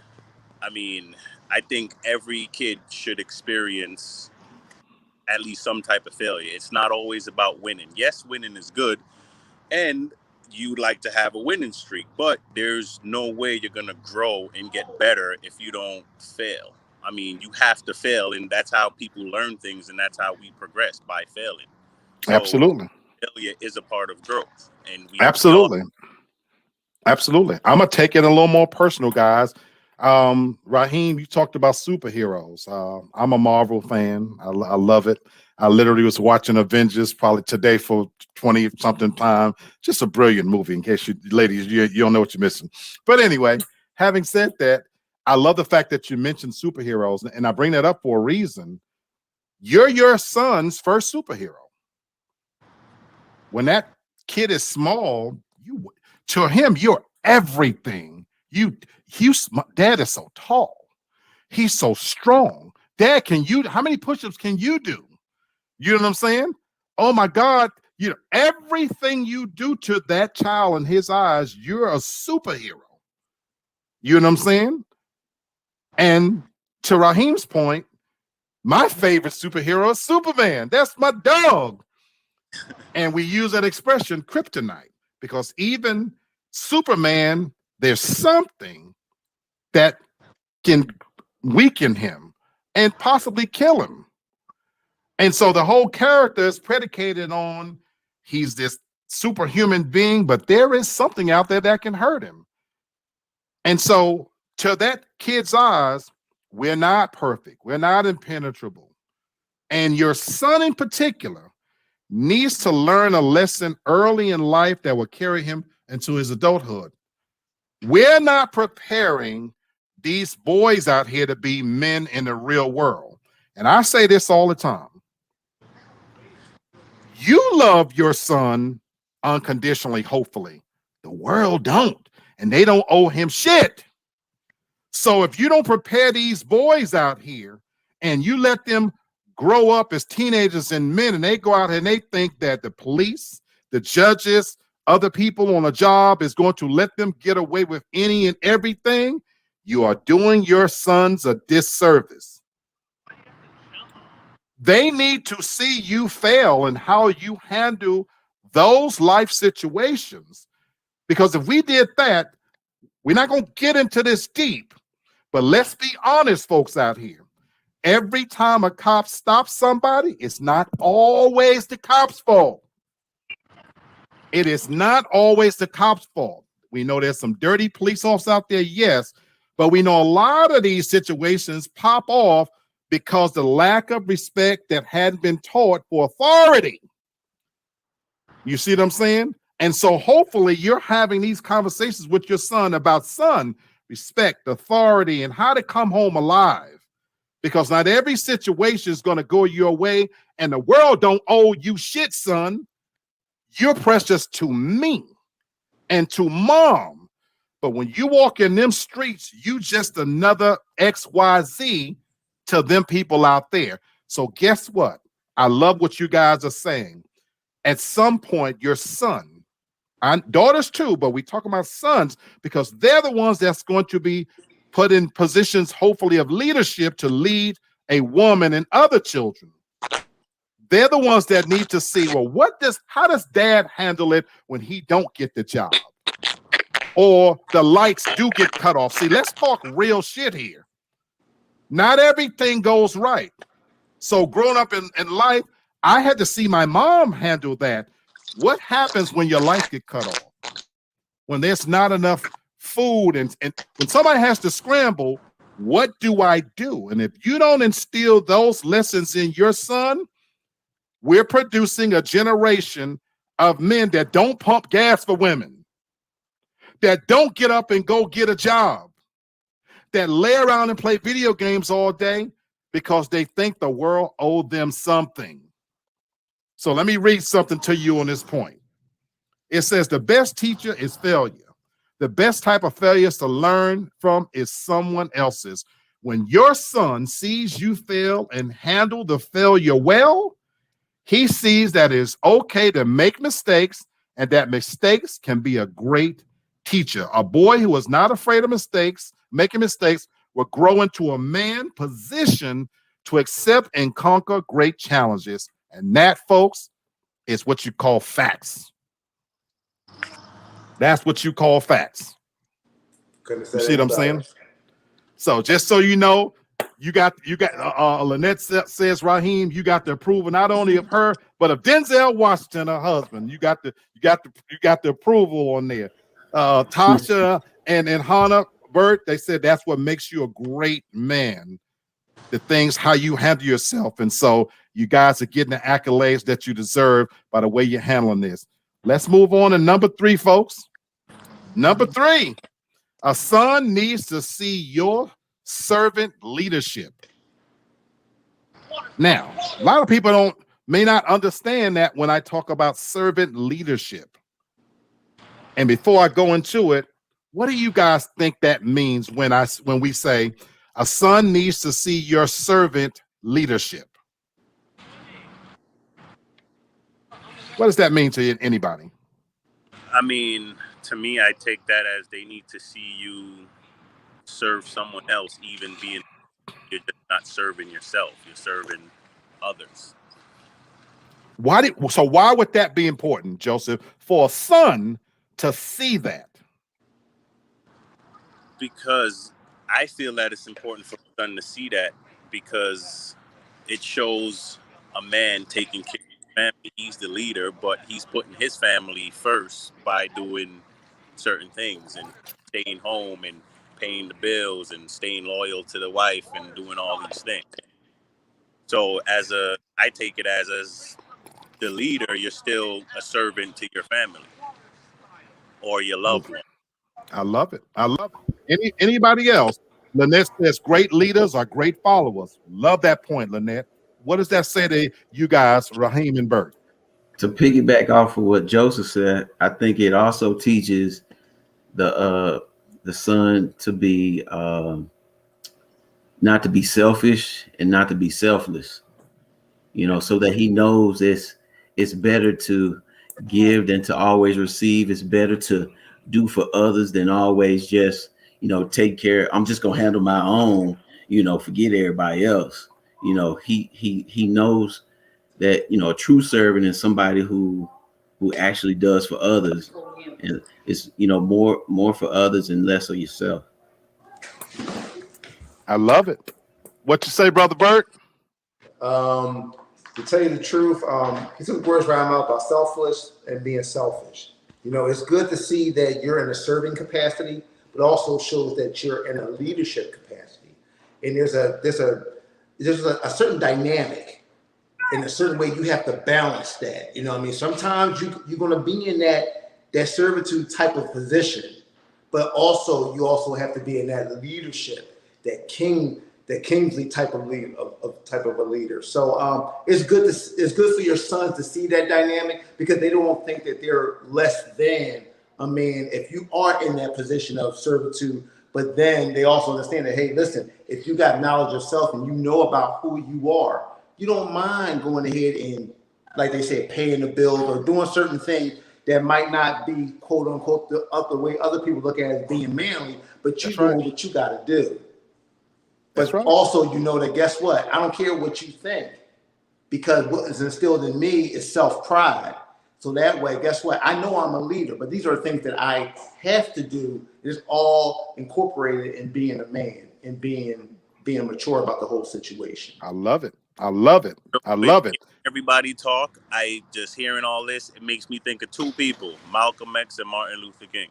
Speaker 4: I mean, I think every kid should experience at least some type of failure. It's not always about winning. Yes, winning is good, and you like to have a winning streak, but there's no way you're going to grow and get better if you don't fail. I mean, you have to fail, and that's how people learn things, and that's how we progress, by failing. So
Speaker 1: Absolutely.
Speaker 4: failure is a part of growth, and
Speaker 1: Absolutely. Absolutely. I'm gonna take it a little more personal, guys. Raheem, you talked about superheroes. I'm a Marvel fan. I love it. I literally was watching Avengers probably today for 20 something time. Just a brilliant movie. In case you ladies, you don't know what you're missing. But anyway, having said that, I love the fact that you mentioned superheroes, and I bring that up for a reason. You're your son's first superhero. When that kid is small, to him, you're everything. Dad is so tall. He's so strong. Dad, how many push-ups can you do? You know what I'm saying? Oh my God. Everything you do to that child in his eyes, you're a superhero. You know what I'm saying? And to Raheem's point, my favorite superhero is Superman. That's my dog. And we use that expression, kryptonite, because even Superman, there's something that can weaken him and possibly kill him. And so the whole character is predicated on he's this superhuman being, but there is something out there that can hurt him. And so to that kid's eyes, we're not perfect. We're not impenetrable. And your son in particular needs to learn a lesson early in life that will carry him into his adulthood. We're not preparing these boys out here to be men in the real world. And I say this all the time. You love your son unconditionally, hopefully. The world don't, and they don't owe him shit. So if you don't prepare these boys out here and you let them grow up as teenagers and men, and they go out and they think that the police, the judges, other people on a job is going to let them get away with any and everything, you are doing your sons a disservice. They need to see you fail and how you handle those life situations. Because if we did that, we're not going to get into this deep. But let's be honest, folks out here. Every time a cop stops somebody, it's not always the cop's fault. It is not always the cop's fault. We know there's some dirty police officers out there, yes, but we know a lot of these situations pop off because the lack of respect that hadn't been taught for authority. You see what I'm saying? And so hopefully you're having these conversations with your son about, son, respect, authority, and how to come home alive. Because not every situation is going to go your way, and the world don't owe you shit, son. You're precious to me and to mom. But when you walk in them streets, you just another XYZ to them people out there. So guess what? I love what you guys are saying. At some point, your son, and daughters too, but we talk about sons because they're the ones that's going to be put in positions, hopefully, of leadership to lead a woman and other children. They're the ones that need to see, well, how does dad handle it when he don't get the job? Or the lights do get cut off. See, let's talk real shit here. Not everything goes right. So growing up in life, I had to see my mom handle that. What happens when your lights get cut off? When there's not enough food and when somebody has to scramble, what do I do? And if you don't instill those lessons in your son, we're producing a generation of men that don't pump gas for women, that don't get up and go get a job, that lay around and play video games all day because they think the world owed them something. So let me read something to you on this point. It says the best teacher is failure. The best type of failure to learn from is someone else's. When your son sees you fail and handle the failure well, he sees that it's okay to make mistakes and that mistakes can be a great teacher. A boy who is not afraid of mistakes, making mistakes, will grow into a man positioned to accept and conquer great challenges. And that, folks, is what you call facts. That's what you call facts. You see what I'm saying? So just so you know, you got Lynette says, Raheem, you got the approval not only of her, but of Denzel Washington, her husband. You got the approval on there. Tasha and Hannah Burt, they said that's what makes you a great man. The things, how you handle yourself. And so you guys are getting the accolades that you deserve by the way you're handling this. Let's move on to number 3, folks. Number 3, a son needs to see your servant leadership. Now, a lot of people may not understand that when I talk about servant leadership. And before I go into it, what do you guys think that means when we say a son needs to see your servant leadership? What does that mean to anybody?
Speaker 4: I mean, to me, I take that as they need to see you serve someone else, even being you're just not serving yourself, you're serving others.
Speaker 1: So why would that be important, Joseph, for a son to see that?
Speaker 4: Because I feel that it's important for a son to see that, because it shows a man taking care of his family. He's the leader, but he's putting his family first by doing certain things and staying home and paying the bills and staying loyal to the wife and doing all these things. So I take it as the leader, you're still a servant to your family or your loved one.
Speaker 1: I love it. I love it. Anybody else? Lynette says great leaders are great followers. Love that point, Lynette. What does that say to you guys, Raheem and Bert?
Speaker 3: To piggyback off of what Joseph said, I think it also teaches the son to be not to be selfish and not to be selfless, so that he knows it's better to give than to always receive. It's better to do for others than always just, take care. I'm just going to handle my own, forget everybody else. He knows that, a true servant is somebody who actually does for others, and it's, more for others and less of yourself.
Speaker 1: I love it. What you say, Brother Bert?
Speaker 2: To tell you the truth, he took words right out about selfless and being selfish. It's good to see that you're in a serving capacity, but also shows that you're in a leadership capacity. And there's a certain dynamic. In a certain way, you have to balance that. Sometimes you're going to be in that servitude type of position, but also you also have to be in that leadership, that kingly type of leader, type of a leader. So it's good for your sons to see that dynamic, because they don't think that they're less than a man if you are in that position of servitude. But then they also understand that, hey, listen, if you got knowledge of self and you know about who you are, you don't mind going ahead and, like they say, paying the bills or doing certain things that might not be, quote unquote, the way other people look at it as being manly, but you know what you got to do. But also, that guess what? I don't care what you think, because what is instilled in me is self-pride. So that way, guess what? I know I'm a leader, but these are things that I have to do. It's all incorporated in being a man and being mature about the whole situation.
Speaker 1: I love it. I love it. I love it.
Speaker 4: Everybody talk. I just hearing all this, it makes me think of two people, Malcolm X and Martin Luther King.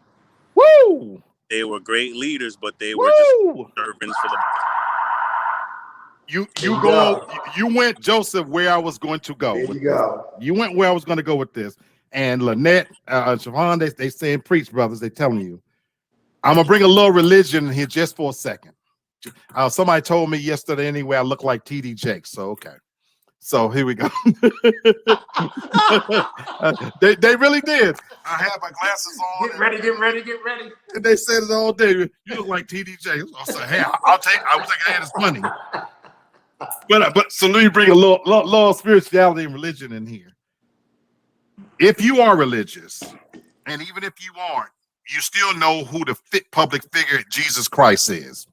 Speaker 1: Woo!
Speaker 4: They were great leaders, but they were just servants for the.
Speaker 1: You went, Joseph, where I was going to go.
Speaker 2: There you go.
Speaker 1: You went where I was going to go with this. And Lynette, Siobhan, they saying preach, brothers. They telling you. I'm going to bring a little religion here just for a second. Somebody told me yesterday anyway, I look like TD Jakes. So, okay. So here we go. They really did. I had my glasses on.
Speaker 2: Get ready, get ready, get ready.
Speaker 1: And they said it all day. You look like TD Jakes. I said, hey, I wish I had his money. But so let me bring a little spirituality and religion in here. If you are religious, and even if you aren't, you still know who the public figure Jesus Christ is.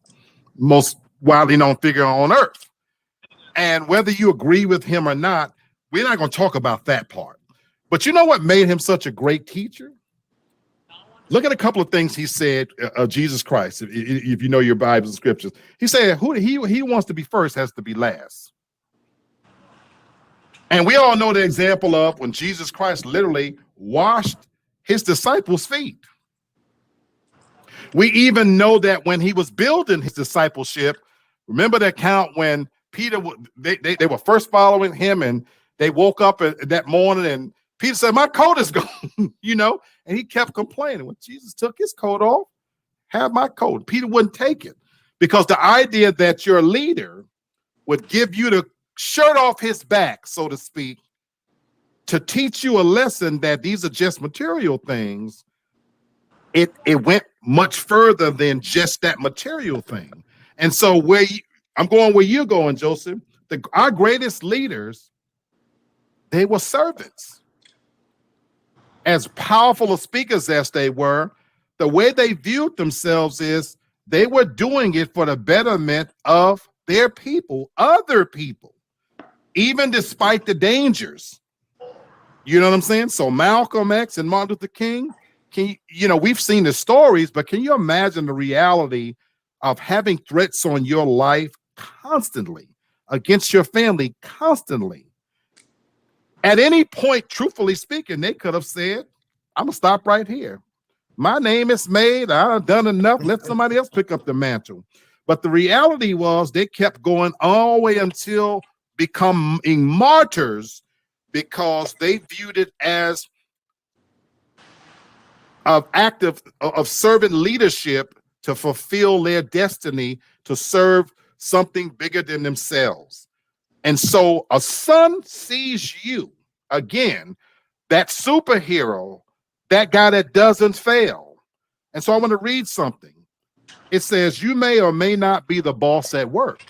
Speaker 1: Most widely known figure on earth. And whether you agree with him or not, we're not going to talk about that part. But you know what made him such a great teacher? Look at a couple of things he said of Jesus Christ. If you know your Bibles and scriptures, he said, "Who he wants to be first has to be last." And we all know the example of when Jesus Christ literally washed his disciples' feet. We even know that when he was building his discipleship, remember the account when Peter, they were first following him, and they woke up that morning, and Peter said, "My coat is gone," and he kept complaining. When Jesus took his coat off, "Have my coat." Peter wouldn't take it because the idea that your leader would give you the shirt off his back, so to speak, to teach you a lesson that these are just material things, it went much further than just that material thing. And so I'm going where you're going, Joseph. Our greatest leaders, they were servants. As powerful of speakers as they were, the way they viewed themselves is they were doing it for the betterment of their people, other people, even despite the dangers. You know what I'm saying? So Malcolm X and Martin Luther King, we've seen the stories, but can you imagine the reality of having threats on your life constantly, against your family constantly? At any point, truthfully speaking, they could have said, "I'm gonna stop right here. My name is made. I've done enough. Let somebody else pick up the mantle." But the reality was they kept going all the way until becoming martyrs, because they viewed it as an act of servant leadership to fulfill their destiny, to serve something bigger than themselves. And so a son sees you, again, that superhero, that guy that doesn't fail. And so I want to read something. It says, "You may or may not be the boss at work.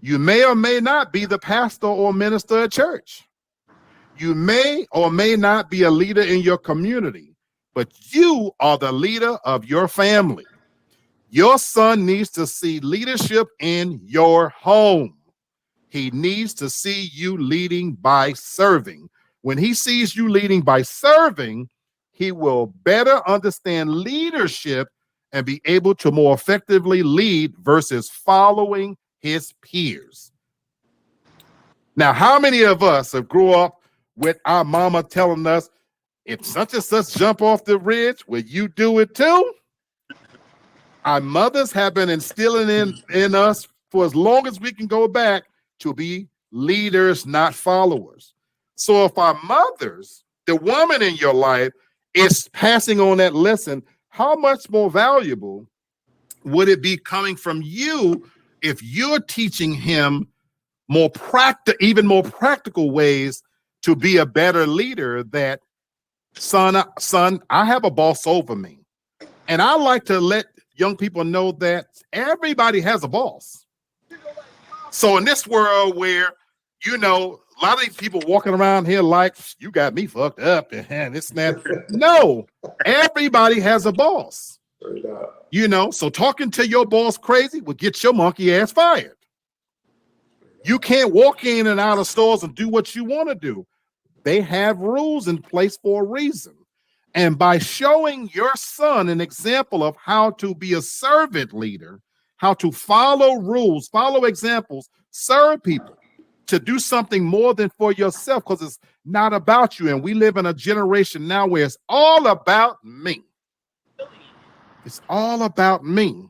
Speaker 1: You may or may not be the pastor or minister at church. You may or may not be a leader in your community, but you are the leader of your family. Your son needs to see leadership in your home. He needs to see you leading by serving. When he sees you leading by serving, he will better understand leadership and be able to more effectively lead versus following his peers." Now, how many of us have grew up with our mama telling us, "If such and such jump off the ridge, will you do it too?" Our mothers have been instilling in us for as long as we can go back to be leaders, not followers. So if our mothers, the woman in your life, is passing on that lesson, how much more valuable would it be coming from you if you're teaching him even more practical ways to be a better leader? That son, I have a boss over me. And I like to let young people know that everybody has a boss. So in this world where, a lot of these people walking around here like, "You got me fucked up," and it's not. No, everybody has a boss. So talking to your boss crazy will get your monkey ass fired. You can't walk in and out of stores and do what you want to do. They have rules in place for a reason. And by showing your son an example of how to be a servant leader, how to follow rules, follow examples, serve people, to do something more than for yourself, because it's not about you. And we live in a generation now where it's all about me. It's all about me.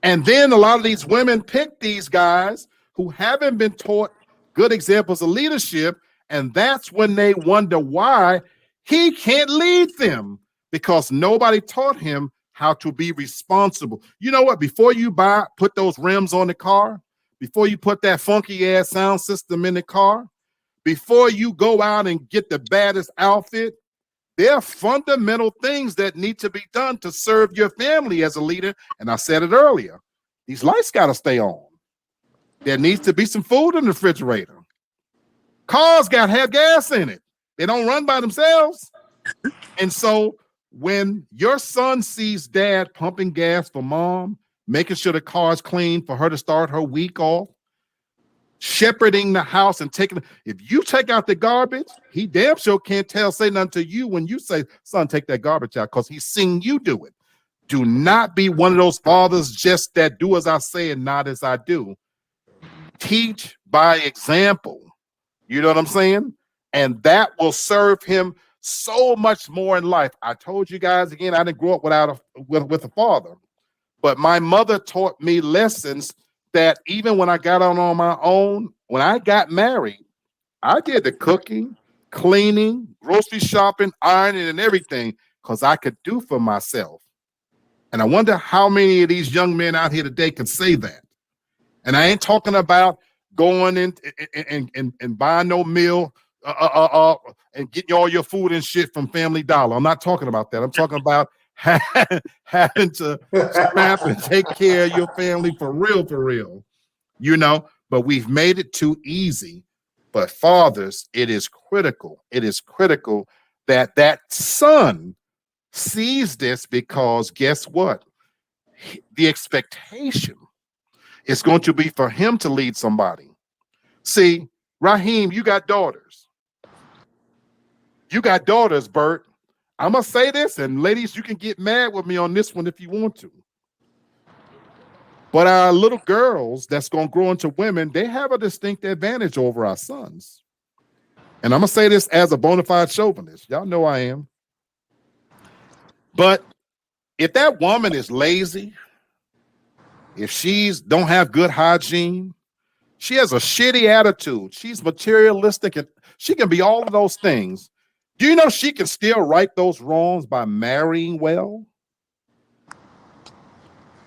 Speaker 1: And then a lot of these women pick these guys who haven't been taught good examples of leadership, and that's when they wonder why he can't lead them, because nobody taught him how to be responsible. You know what? Before you put those rims on the car, before you put that funky ass sound system in the car, before you go out and get the baddest outfit, there are fundamental things that need to be done to serve your family as a leader. And I said it earlier, these lights got to stay on. There needs to be some food in the refrigerator. Cars got to have gas in it. They don't run by themselves. And so when your son sees dad pumping gas for mom, making sure the car's clean for her to start her week off, shepherding the house and if you take out the garbage, he damn sure can't say nothing to you when you say, son, take that garbage out, because he's seen you do it. Do not be one of those fathers just that do as I say and not as I do. Teach by example. You know what I'm saying? And that will serve him so much more in life. I told you guys again, I didn't grow up with a father, but my mother taught me lessons that even when I got on my own, when I got married, I did the cooking, cleaning, grocery shopping, ironing, and everything because I could do for myself. And I wonder how many of these young men out here today can say that. And I ain't talking about going in and buying no meal and getting all your food and shit from Family Dollar. I'm not talking about that. I'm talking about having to scrap and take care of your family for real, you know, but we've made it too easy. But fathers, it is critical that that son sees this, because guess what? The expectation is going to be for him to lead somebody. See, Raheem, you got daughters. You got daughters, Bert. I'm going to say this, and ladies, you can get mad with me on this one if you want to. But our little girls that's going to grow into women, they have a distinct advantage over our sons. And I'm going to say this as a bona fide chauvinist. Y'all know I am. But if that woman is lazy, if she's don't have good hygiene, she has a shitty attitude, she's materialistic, and she can be all of those things. Do you know she can still right those wrongs by marrying well?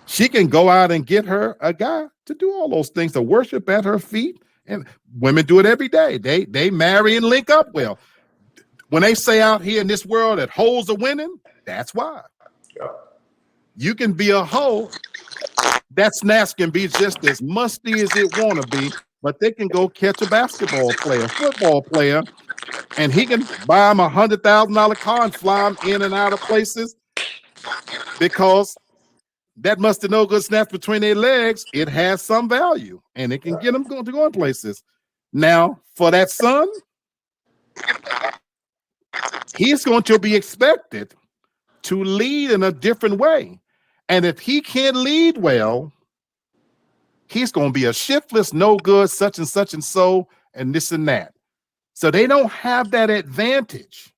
Speaker 1: She can go out and get her a guy to do all those things, to worship at her feet. And women do it every day. They marry and link up well. When they say out here in this world that hoes are winning, that's why.
Speaker 2: Yep.
Speaker 1: You can be a hoe. That snatch can be just as musty as it want to be, but they can go catch a basketball player, football player, and he can buy him $100,000 car and fly him in and out of places, because that musty no good snatch between their legs, it has some value, and it can get them to go in places. Now, for that son, he's going to be expected to lead in a different way. And if he can't lead well, he's going to be a shiftless, no good, such and such and so, and this and that. So they don't have that advantage.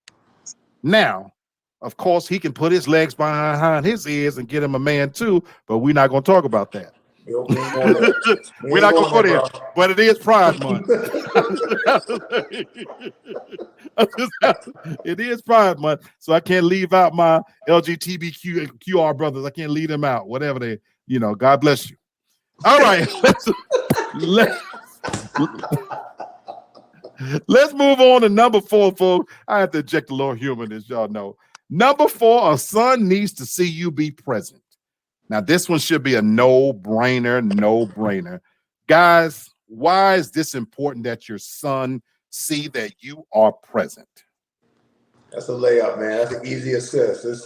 Speaker 1: Now, of course, he can put his legs behind his ears and get him a man too, but we're not going to talk about that. We're not going to go there, but it is Pride Month. It is Pride Month, so I can't leave out my LGBTQR brothers. I can't leave them out, whatever they, you know, God bless you. All right, let's move on to number 4, folks. I have to inject a little humor in this, y'all know. Number 4, a son needs to see you be present. Now, this one should be a no-brainer. Guys, why is this important that your son see that you are present?
Speaker 2: That's a layup, man. That's an easy assist. It's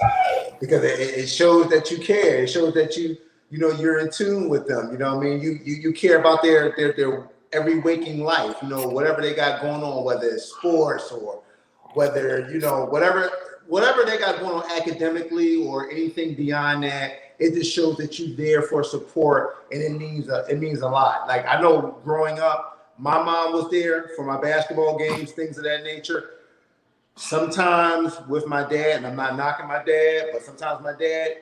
Speaker 2: because it shows that you care. It shows that you're in tune with them. You know what I mean? You care about their every waking life, you know, whatever they got going on, whether it's sports or whether, you know, whatever they got going on academically or anything beyond that. It just shows that you're there for support, and it means a lot. Like, I know growing up, my mom was there for my basketball games, things of that nature. Sometimes with my dad, and I'm not knocking my dad, but sometimes my dad,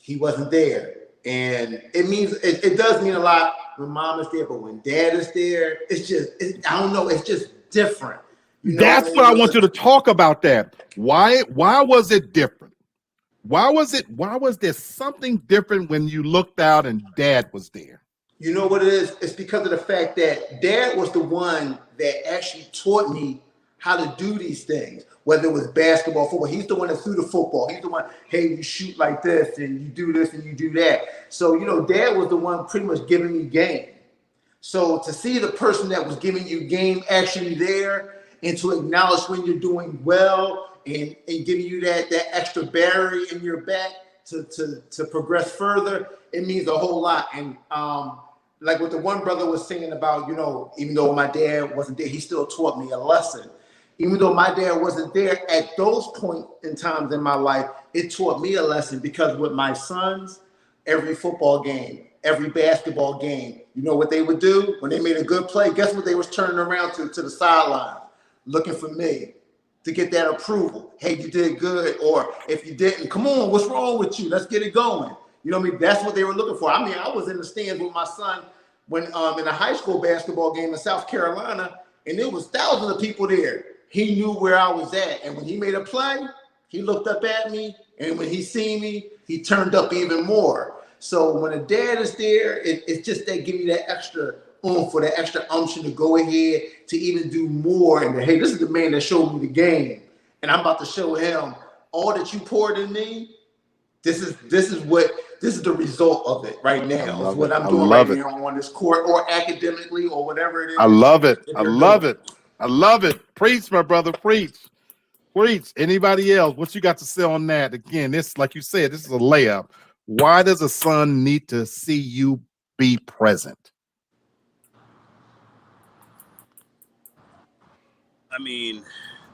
Speaker 2: he wasn't there. And it does mean a lot when mom is there, but when dad is there, I don't know, it's just different. You know
Speaker 1: That's what I want you to talk about that. Why was it different? Why was there something different when you looked out and dad was there?
Speaker 2: You know what it is? It's because of the fact that dad was the one that actually taught me how to do these things, whether it was basketball, football. He's the one that threw the football. He's the one, hey, you shoot like this and you do this and you do that. So, dad was the one pretty much giving me game. So to see the person that was giving you game actually there and to acknowledge when you're doing well and giving you that extra barrier in your back to progress further, it means a whole lot. And like what the one brother was saying about, even though my dad wasn't there, he still taught me a lesson. Even though my dad wasn't there at those points in times in my life, it taught me a lesson, because with my sons, every football game, every basketball game, you know what they would do? When they made a good play, guess what they was turning around to the sideline, looking for me to get that approval. Hey, you did good. Or if you didn't, come on, what's wrong with you? Let's get it going. You know what I mean? That's what they were looking for. I mean, I was in the stands with my son when in a high school basketball game in South Carolina, and there was thousands of people there. He knew where I was at. And when he made a play, he looked up at me. And when he seen me, he turned up even more. So when a dad is there, it's just that give you that extra oomph, for that extra umption to go ahead to even do more. And hey, this is the man that showed me the game, and I'm about to show him all that you poured in me. This is the result of it right now. Is what I'm doing right now on this court, or academically, or whatever it is.
Speaker 1: I love it. I love it. I love it. Preach, my brother. Preach. Preach. Anybody else? What you got to say on that? Again, this, like you said, this is a layup. Why does a son need to see you be present?
Speaker 4: I mean,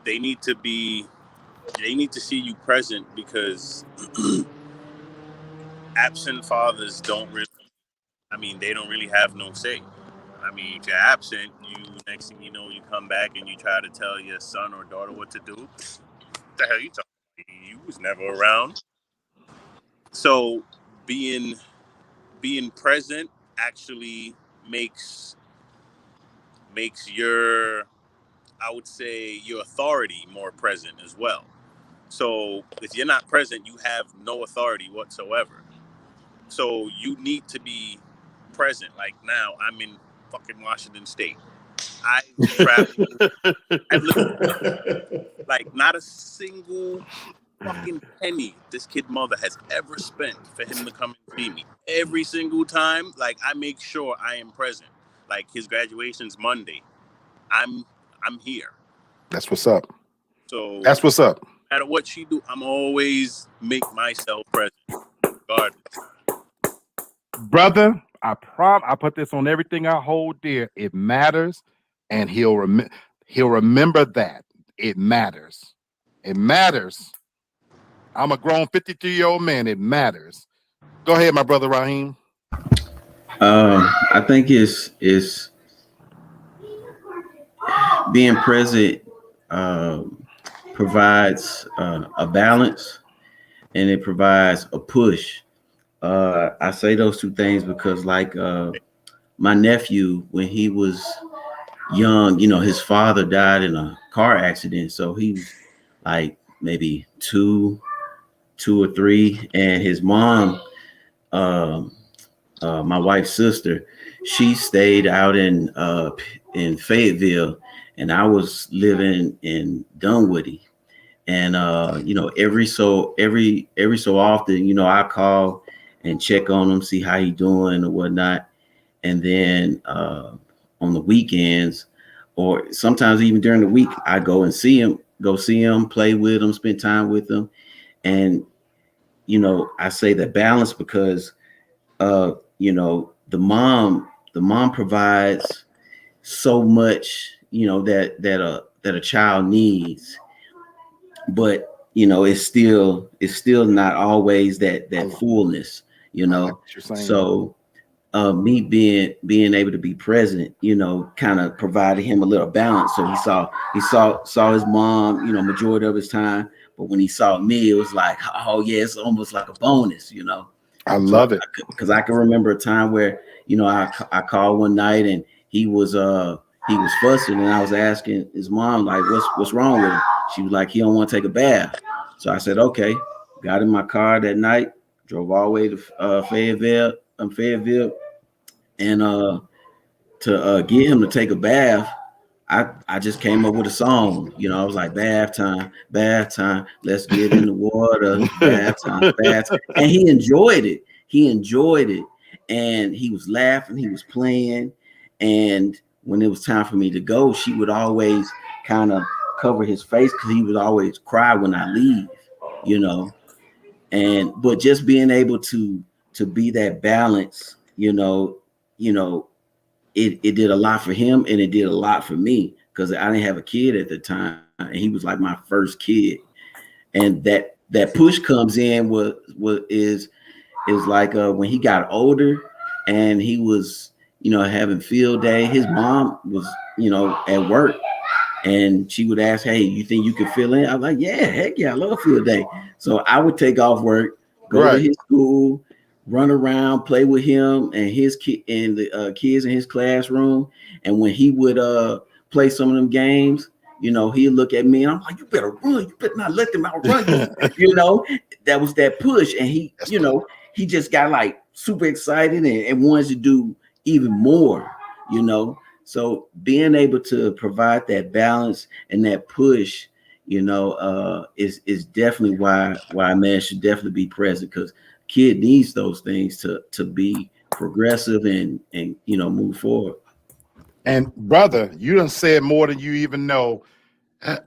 Speaker 4: they need to see you present, because absent fathers they don't really have no say. I mean, if you're absent, next thing you know, you come back and you try to tell your son or daughter what to do. What the hell you talking about? You was never around. So being present actually makes your, I would say, your authority more present as well. So if you're not present, you have no authority whatsoever. So you need to be present. Like now, I'm in fucking Washington State. I've traveled. I've lived, like, not a single fucking penny this kid mother has ever spent for him to come and see me. Every single time, like, I make sure I am present. Like, his graduation's Monday. I'm here.
Speaker 1: That's what's up.
Speaker 4: So
Speaker 1: that's what's up.
Speaker 4: No matter what she do, I'm always make myself present. God.
Speaker 1: Brother, I put this on everything I hold dear. It matters, and he'll remember that. It matters. It matters. I'm a grown 52-year-old man. It matters. Go ahead, my brother Raheem.
Speaker 3: I think it's being present provides a balance, and it provides a push. I say those two things because, like, my nephew, when he was young, his father died in a car accident. So he was like maybe two or three, and his mom, my wife's sister, she stayed out in Fayetteville, and I was living in Dunwoody. And every so often, I call and check on him, see how he doing or whatnot. And then on the weekends, or sometimes even during the week, I go and see him, play with him, spend time with him. And I say that balance because the mom provides so much, that a child needs, but it's still not always that fullness, So me being able to be present, kind of provided him a little balance. So he saw his mom, majority of his time, but when he saw me, it was like, oh yeah, it's almost like a bonus,
Speaker 1: I love it,
Speaker 3: because I can remember a time where I called one night and he was fussing, and I was asking his mom, like, what's wrong with him. She was like, he don't want to take a bath. So I said, okay, got in my car that night, drove all the way to Fayetteville, and to get him to take a bath. I just came up with a song. I was like, bath time, let's get in the water, bath time, bath time. And he enjoyed it. And he was laughing, he was playing. And when it was time for me to go, she would always kind of cover his face because he would always cry when I leave, but just being able to be that balance, it did a lot for him and it did a lot for me because I didn't have a kid at the time and he was like my first kid. And that push comes in is like when he got older and he was, having field day, his mom was, at work and she would ask, hey, you think you can fill in? I was like, yeah, heck yeah, I love field day. So I would take off work, go to his school, run around, play with him and his kid and the kids in his classroom. And when he would play some of them games, he'd look at me and I'm like, you better run. You better not let them outrun you. That was that push. And he, he just got like super excited and wanted to do even more, So being able to provide that balance and that push, is definitely why a man should definitely be present because kid needs those things to be progressive and move forward.
Speaker 1: And brother, you done said more than you even know.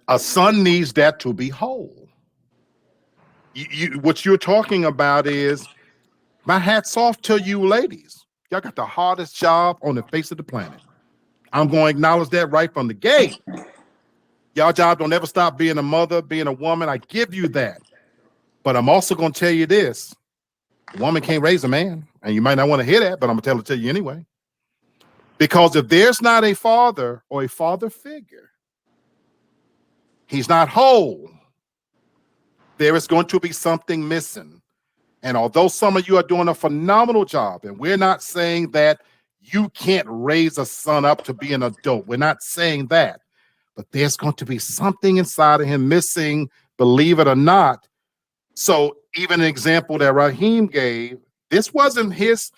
Speaker 1: A son needs that to be whole. What you're talking about is my hat's off to you ladies. Y'all got the hardest job on the face of the planet. I'm going to acknowledge that right from the gate. Y'all job don't ever stop being a mother, being a woman. I give you that. But I'm also going to tell you this. A woman can't raise a man. And you might not want to hear that, but I'm going to tell it to you anyway. Because if there's not a father or a father figure, he's not whole. There is going to be something missing. And although some of you are doing a phenomenal job, and we're not saying that you can't raise a son up to be an adult. We're not saying that. But there's going to be something inside of him missing, believe it or not. So even an example that Raheem gave, this wasn't his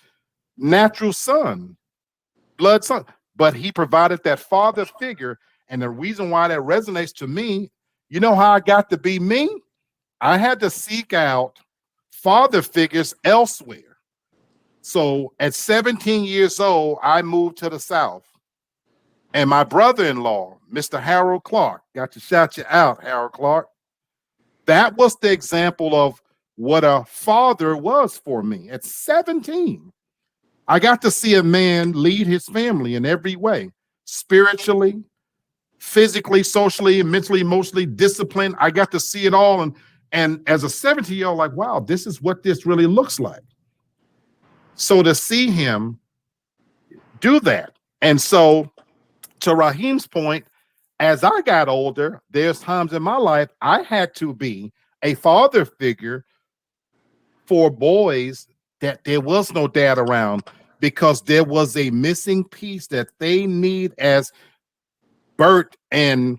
Speaker 1: natural son, blood son, but he provided that father figure. And the reason why that resonates to me, you know how I got to be me? I had to seek out father figures elsewhere. So at 17 years old, I moved to the South. And my brother-in-law, Mr. Harold Clark, got to shout you out, Harold Clark. That was the example of what a father was for me. At 17, I got to see a man lead his family in every way, spiritually, physically, socially, mentally, emotionally, disciplined. I got to see it all. And as a 17-year-old, like, wow, this is what this really looks like. So to see him do that. And so to Raheem's point, as I got older, there's times in my life I had to be a father figure for boys that there was no dad around because there was a missing piece that they need, as Bert and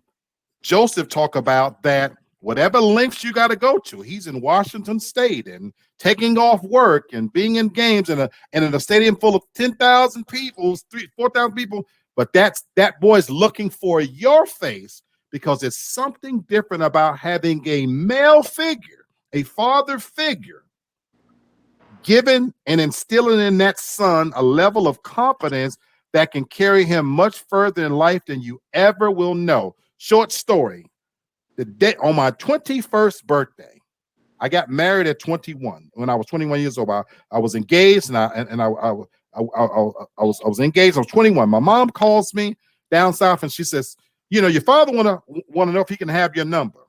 Speaker 1: Joseph talk about, that whatever lengths you got to go to. He's in Washington State and taking off work and being in games and in a stadium full of 10,000 people, 4,000 people. But that boy's looking for your face because it's something different about having a male figure, a father figure, giving and instilling in that son a level of confidence that can carry him much further in life than you ever will know. Short story. The day on my 21st birthday, I got married at 21. When I was 21 years old, I was engaged and I was engaged. I was 21. My mom calls me down south and she says, your father want to know if he can have your number.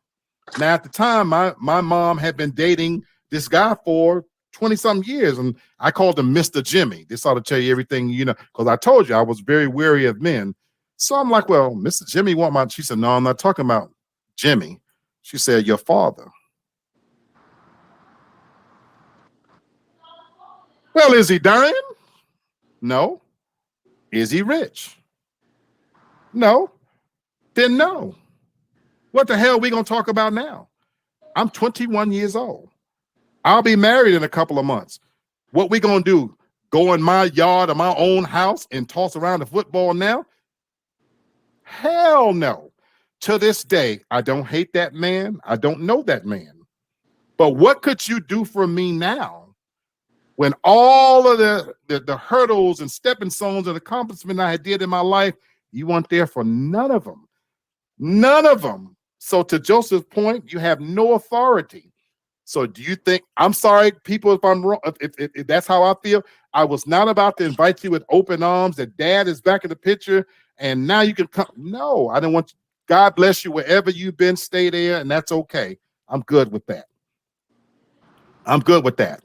Speaker 1: Now at the time, my mom had been dating this guy for 20-something years, and I called him Mr. Jimmy. This ought to tell you everything, because I told you I was very wary of men. So I'm like, well, Mr. Jimmy want my. She said, no, I'm not talking about Jimmy. She said, your father. Well, is he dying? No. Is he rich? No. Then no. What the hell are we going to talk about now? I'm 21 years old. I'll be married in a couple of months. What we gonna do? Go in my yard or my own house and toss around the football now? Hell no. To this day, I don't hate that man. I don't know that man. But what could you do for me now when all of the hurdles and stepping stones and accomplishments I did in my life, you weren't there for none of them? None of them. So to Joseph's point, you have no authority. So do you think, I'm sorry, people, if I'm wrong, if that's how I feel, I was not about to invite you with open arms that dad is back in the picture and now you can come. No, I didn't want you. God bless you wherever you've been, stay there, and that's okay. I'm good with that. I'm good with that.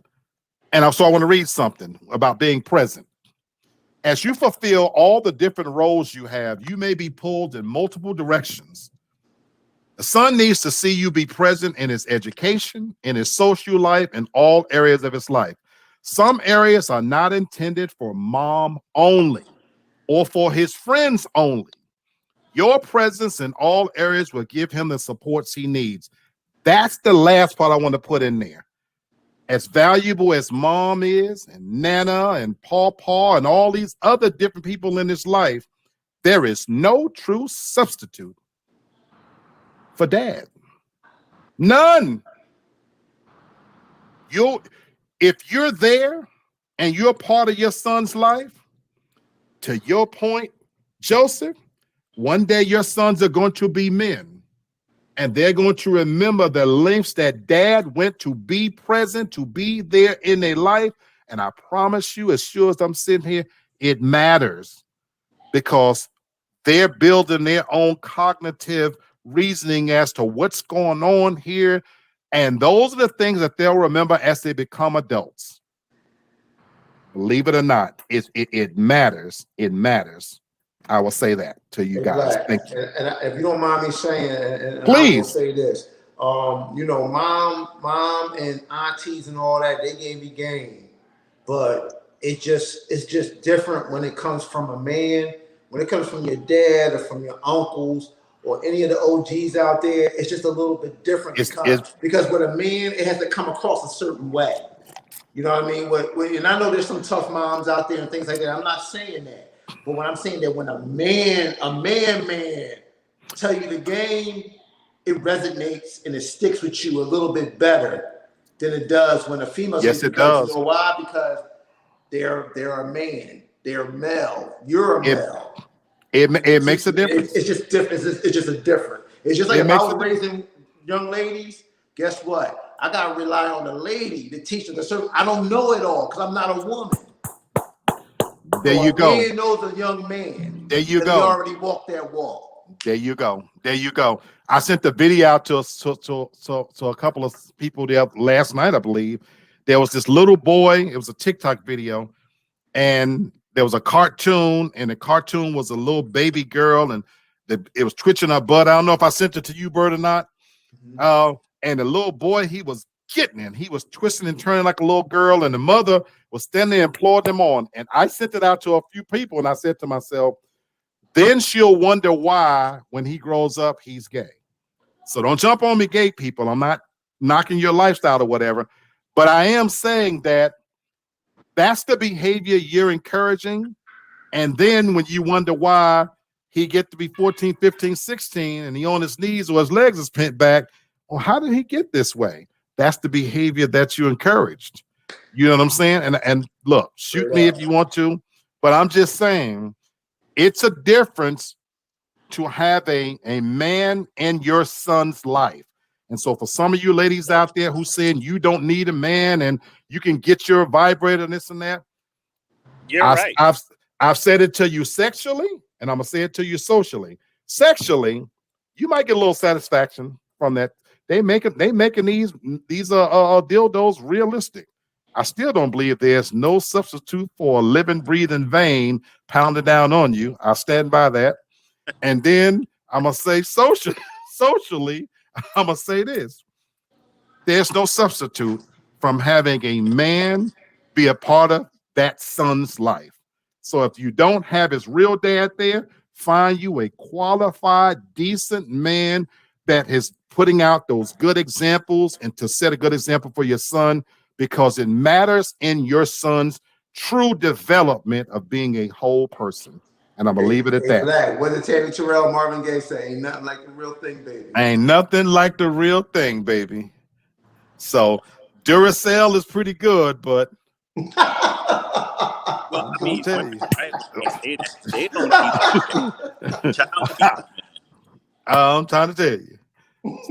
Speaker 1: And also I want to read something about being present. As you fulfill all the different roles you have, you may be pulled in multiple directions. The son needs to see you be present in his education, in his social life, in all areas of his life. Some areas are not intended for mom only or for his friends only. Your presence in all areas will give him the supports he needs. That's the last part I want to put in there. As valuable as mom is, and Nana, and Paw, and all these other different people in his life, there is no true substitute for dad. None. If you're there and you're part of your son's life, to your point, Joseph, one day your sons are going to be men and they're going to remember the lengths that dad went to be present, to be there in their life. And I promise you, as sure as I'm sitting here, it matters because they're building their own cognitive reasoning as to what's going on here. And those are the things that they'll remember as they become adults. Believe it or not, it matters. It matters. I will say that to you guys. Thank you.
Speaker 2: And if you don't mind me saying, and
Speaker 1: please
Speaker 2: I will say this, you know, mom and aunties and all that, they gave me game, but it's just different when it comes from a man. When it comes from your dad or from your uncles or any of the OGs out there, it's just a little bit different because with a man, it has to come across a certain way. You know what I mean? And I know there's some tough moms out there and things like that. I'm not saying that. But when I'm saying that when a man tell you the game, it resonates and it sticks with you a little bit better than it does when a female.
Speaker 1: Yes, it does.
Speaker 2: You know why? Because they're a man. They're male. You're a male.
Speaker 1: It makes a difference.
Speaker 2: It's just different. It's just a different. It's just like if I was raising young ladies, guess what? I gotta rely on the lady to teach them the certain. I don't know it all because I'm not a woman.
Speaker 1: There you go.
Speaker 2: A man knows a young man.
Speaker 1: There you go.
Speaker 2: He already walked that walk.
Speaker 1: There you go. There you go. I sent the video out to a couple of people there last night, I believe. There was this little boy. It was a TikTok video, and there was a cartoon, and the cartoon was a little baby girl, and it was twitching her butt. I don't know if I sent it to you, Bert, or not. Mm-hmm. And the little boy, he was getting in. He was twisting and turning like a little girl, and the mother was standing there and implored them on. And I sent it out to a few people, and I said to myself, then she'll wonder why, when he grows up, he's gay. So don't jump on me, gay people. I'm not knocking your lifestyle or whatever, but I am saying that that's the behavior you're encouraging. And then when you wonder why he get to be 14, 15, 16, and he on his knees or his legs is bent back, well, how did he get this way? That's the behavior that you encouraged. You know what I'm saying? And look, shoot me if you want to, but I'm just saying it's a difference to have a man in your son's life. And so for some of you ladies out there who saying you don't need a man and you can get your vibrator and this and that,
Speaker 4: right.
Speaker 1: I've said it to you sexually, and I'm gonna say it to you socially. Sexually, you might get a little satisfaction from that. They making these dildos realistic. I still don't believe there's no substitute for a living, breathing vein pounded down on you. I stand by that. And then I'm gonna say socially, I'm gonna say this: there's no substitute from having a man be a part of that son's life. So if you don't have his real dad there, find you a qualified, decent man that is putting out those good examples and to set a good example for your son, because it matters in your son's true development of being a whole person. And I'm gonna leave it at that.
Speaker 2: Black. What did Tammy Terrell, Marvin Gaye say? Ain't nothing like the real thing, baby.
Speaker 1: Ain't nothing like the real thing, baby. So Duracell is pretty good, but
Speaker 4: Well, I mean,
Speaker 1: tell you.
Speaker 4: they don't need child.
Speaker 1: I'm trying to tell you.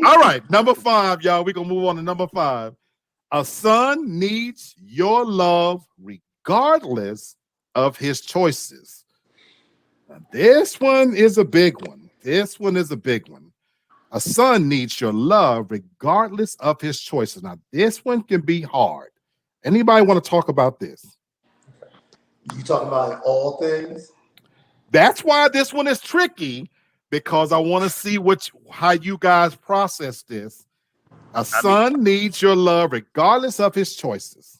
Speaker 1: All right, number 5, y'all. We're gonna move on to number 5. A son needs your love regardless of his choices. Now, this one is a big one. This one is a big one. A son needs your love regardless of his choices. Now, this one can be hard. Anybody want to talk about this?
Speaker 2: You talking about in all things?
Speaker 1: That's why this one is tricky, because I want to see how you guys process this. A son needs your love regardless of his choices.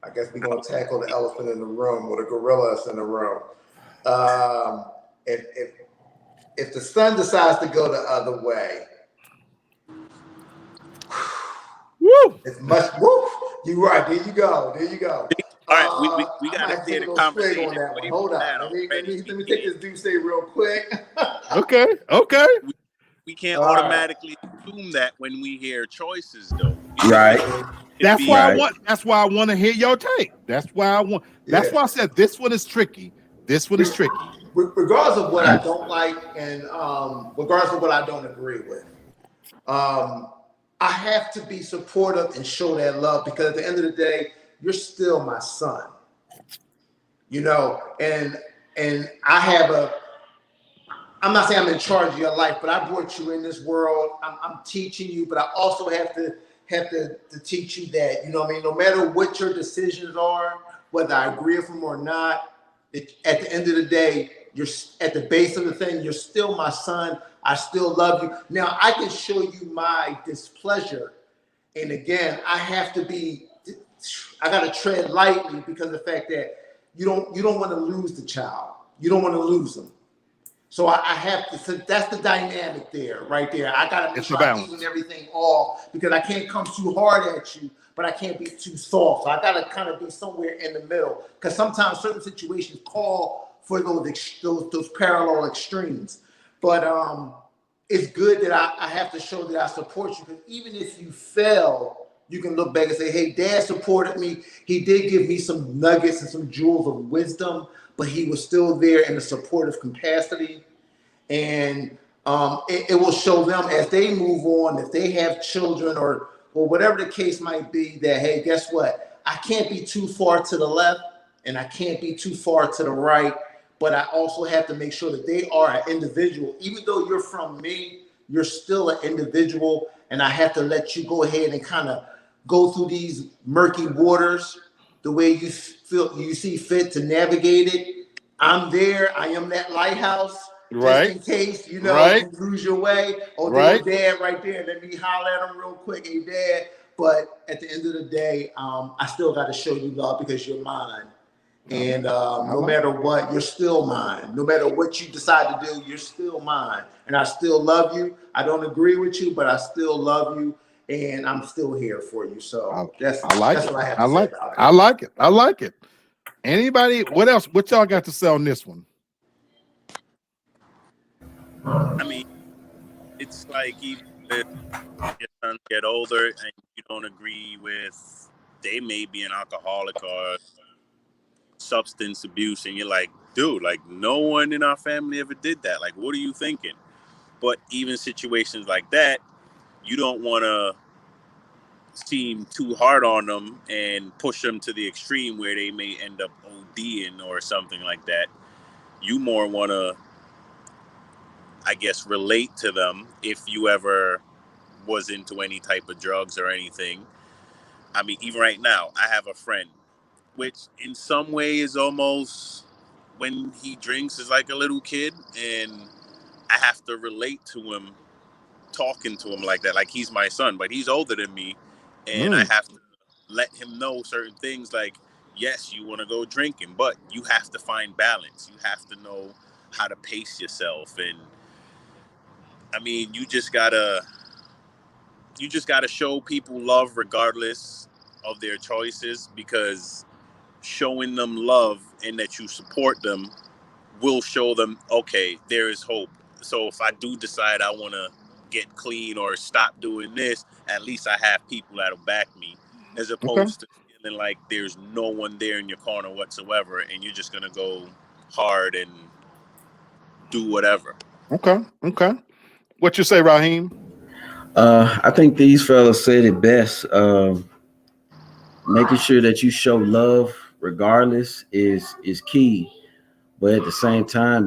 Speaker 2: I guess we're gonna tackle the elephant in the room, or the gorillas in the room. If the son decides to go the other way,
Speaker 1: Woo!
Speaker 2: it's much. Woo! You're right. There you go. There you go.
Speaker 4: All right, we got to steer the conversation.
Speaker 2: On that one. Hold on. Let me take this Duce real quick.
Speaker 1: Okay.
Speaker 4: We can't automatically assume that when we hear choices, though.
Speaker 3: Right.
Speaker 1: That's why I want to hear your take. That's why I said this one is tricky. This one is tricky.
Speaker 2: Regardless of what I don't like, and regardless of what I don't agree with, I have to be supportive and show that love, because at the end of the day, you're still my son. You know, and I'm not saying I'm in charge of your life, but I brought you in this world. I'm teaching you, but I also have to teach you that, you know what I mean, no matter what your decisions are, whether I agree with them or not, at the end of the day, you're at the base of the thing, you're still my son. I still love you. Now, I can show you my displeasure. And again, I got to tread lightly, because of the fact that you don't want to lose the child. You don't want to lose them. So I have to, so that's the dynamic there, right there. I got to make sure I even everything off, because I can't come too hard at you, but I can't be too soft. So I got to kind of be somewhere in the middle, because sometimes certain situations call for those parallel extremes. But it's good that I have to show that I support you, because even if you fail, you can look back and say, hey, Dad supported me. He did give me some nuggets and some jewels of wisdom, but he was still there in a supportive capacity. And it will show them as they move on, if they have children or whatever the case might be, that, hey, guess what? I can't be too far to the left and I can't be too far to the right, but I also have to make sure that they are an individual. Even though you're from me, you're still an individual, and I have to let you go ahead and kind of go through these murky waters the way you see fit to navigate it. I'm there. I am that lighthouse, just in case, you lose your way. Oh, there's Dad right there. Let me holler at him real quick. Hey, Dad. But at the end of the day, I still got to show you love, because you're mine. And no matter what, you're still mine. No matter what you decide to do, you're still mine. And I still love you. I don't agree with you, but I still love you. And I'm still here for you. So that's what I have to say about it.
Speaker 1: I like it. Anybody, what else? What y'all got to say on this one?
Speaker 4: I mean, it's like even if your sons get older and you don't agree with, they may be an alcoholic or substance abuse, and you're like, dude, like, no one in our family ever did that. Like, what are you thinking? But even situations like that, you don't want to seem too hard on them and push them to the extreme where they may end up ODing or something like that. You more want to, I guess, relate to them if you ever was into any type of drugs or anything. I mean, even right now, I have a friend, which in some way is almost, when he drinks, is like a little kid, and I have to relate to him, talking to him like that, like he's my son, but he's older than me, and I have to let him know certain things, like, yes, you want to go drinking, but you have to find balance. You have to know how to pace yourself, and I mean, you just gotta show people love regardless of their choices, because showing them love and that you support them will show them, okay, there is hope. So if I do decide I want to get clean or stop doing this, at least I have people that'll back me, as
Speaker 1: Okay.
Speaker 4: opposed to feeling like there's no one there in your corner whatsoever and you're just gonna go hard and do whatever.
Speaker 1: Okay. Okay. What you say, Raheem?
Speaker 3: I think these fellas said it best. Making sure that you show love regardless is key. But at the same time,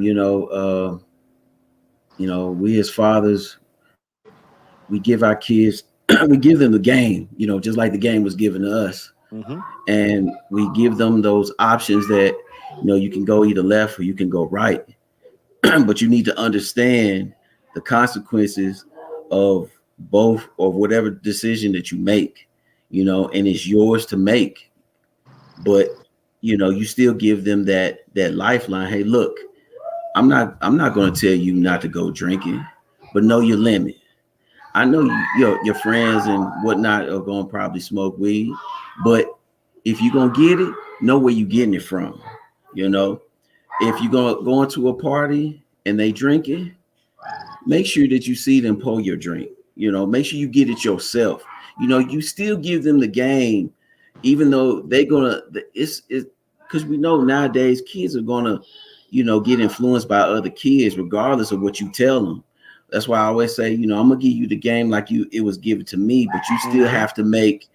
Speaker 3: we as fathers, we give our kids, we give them the game, just like the game was given to us,
Speaker 1: Mm-hmm.
Speaker 3: and we give them those options that you can go either left or you can go right. But you need to understand the consequences of both, or whatever decision that you make, and it's yours to make. But you still give them that lifeline. Hey, look, I'm not going to tell you not to go drinking, but know your limit. I know your friends and whatnot are going to probably smoke weed, but if you're going to get it, know where you're getting it from. If you're going to a party and they drink it, make sure that you see them pour your drink. Make sure you get it yourself. You still give them the game, even though they're gonna. It's because we know nowadays kids are gonna, get influenced by other kids, regardless of what you tell them. That's why I always say, I'm gonna give you the game like it was given to me, but you still have to make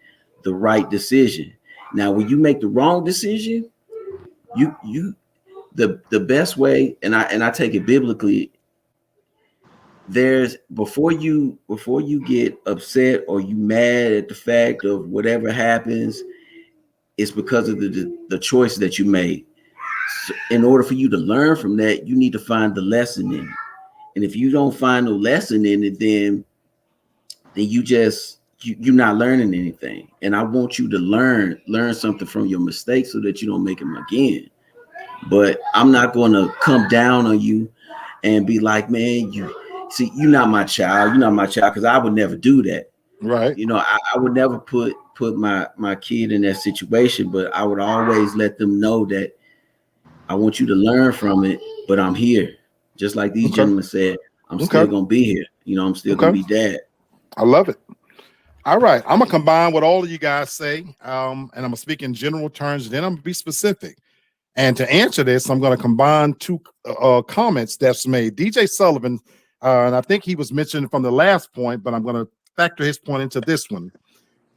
Speaker 3: the right decision. Now, when you make the wrong decision, the best way, and I take it biblically. There's before you get upset or you mad at the fact of whatever happens, it's because of the choice that you made. So in order for you to learn from that, you need to find the lesson in it. And if you don't find no lesson in it, then you're not learning anything. And I want you to learn something from your mistakes so that you don't make them again. But I'm not going to come down on you and be like, man, you're not my child. You're not my child, because I would never do that.
Speaker 1: Right.
Speaker 3: I would never put my kid in that situation, but I would always let them know that I want you to learn from it, but I'm here. Just like these gentlemen said, I'm still going to be here. I'm still going to be dad.
Speaker 1: I love it. All right. I'm going to combine what all of you guys say, and I'm going to speak in general terms, then I'm going to be specific. And to answer this, I'm going to combine two comments that's made. DJ Sullivan, and I think he was mentioned from the last point, but I'm going to factor his point into this one.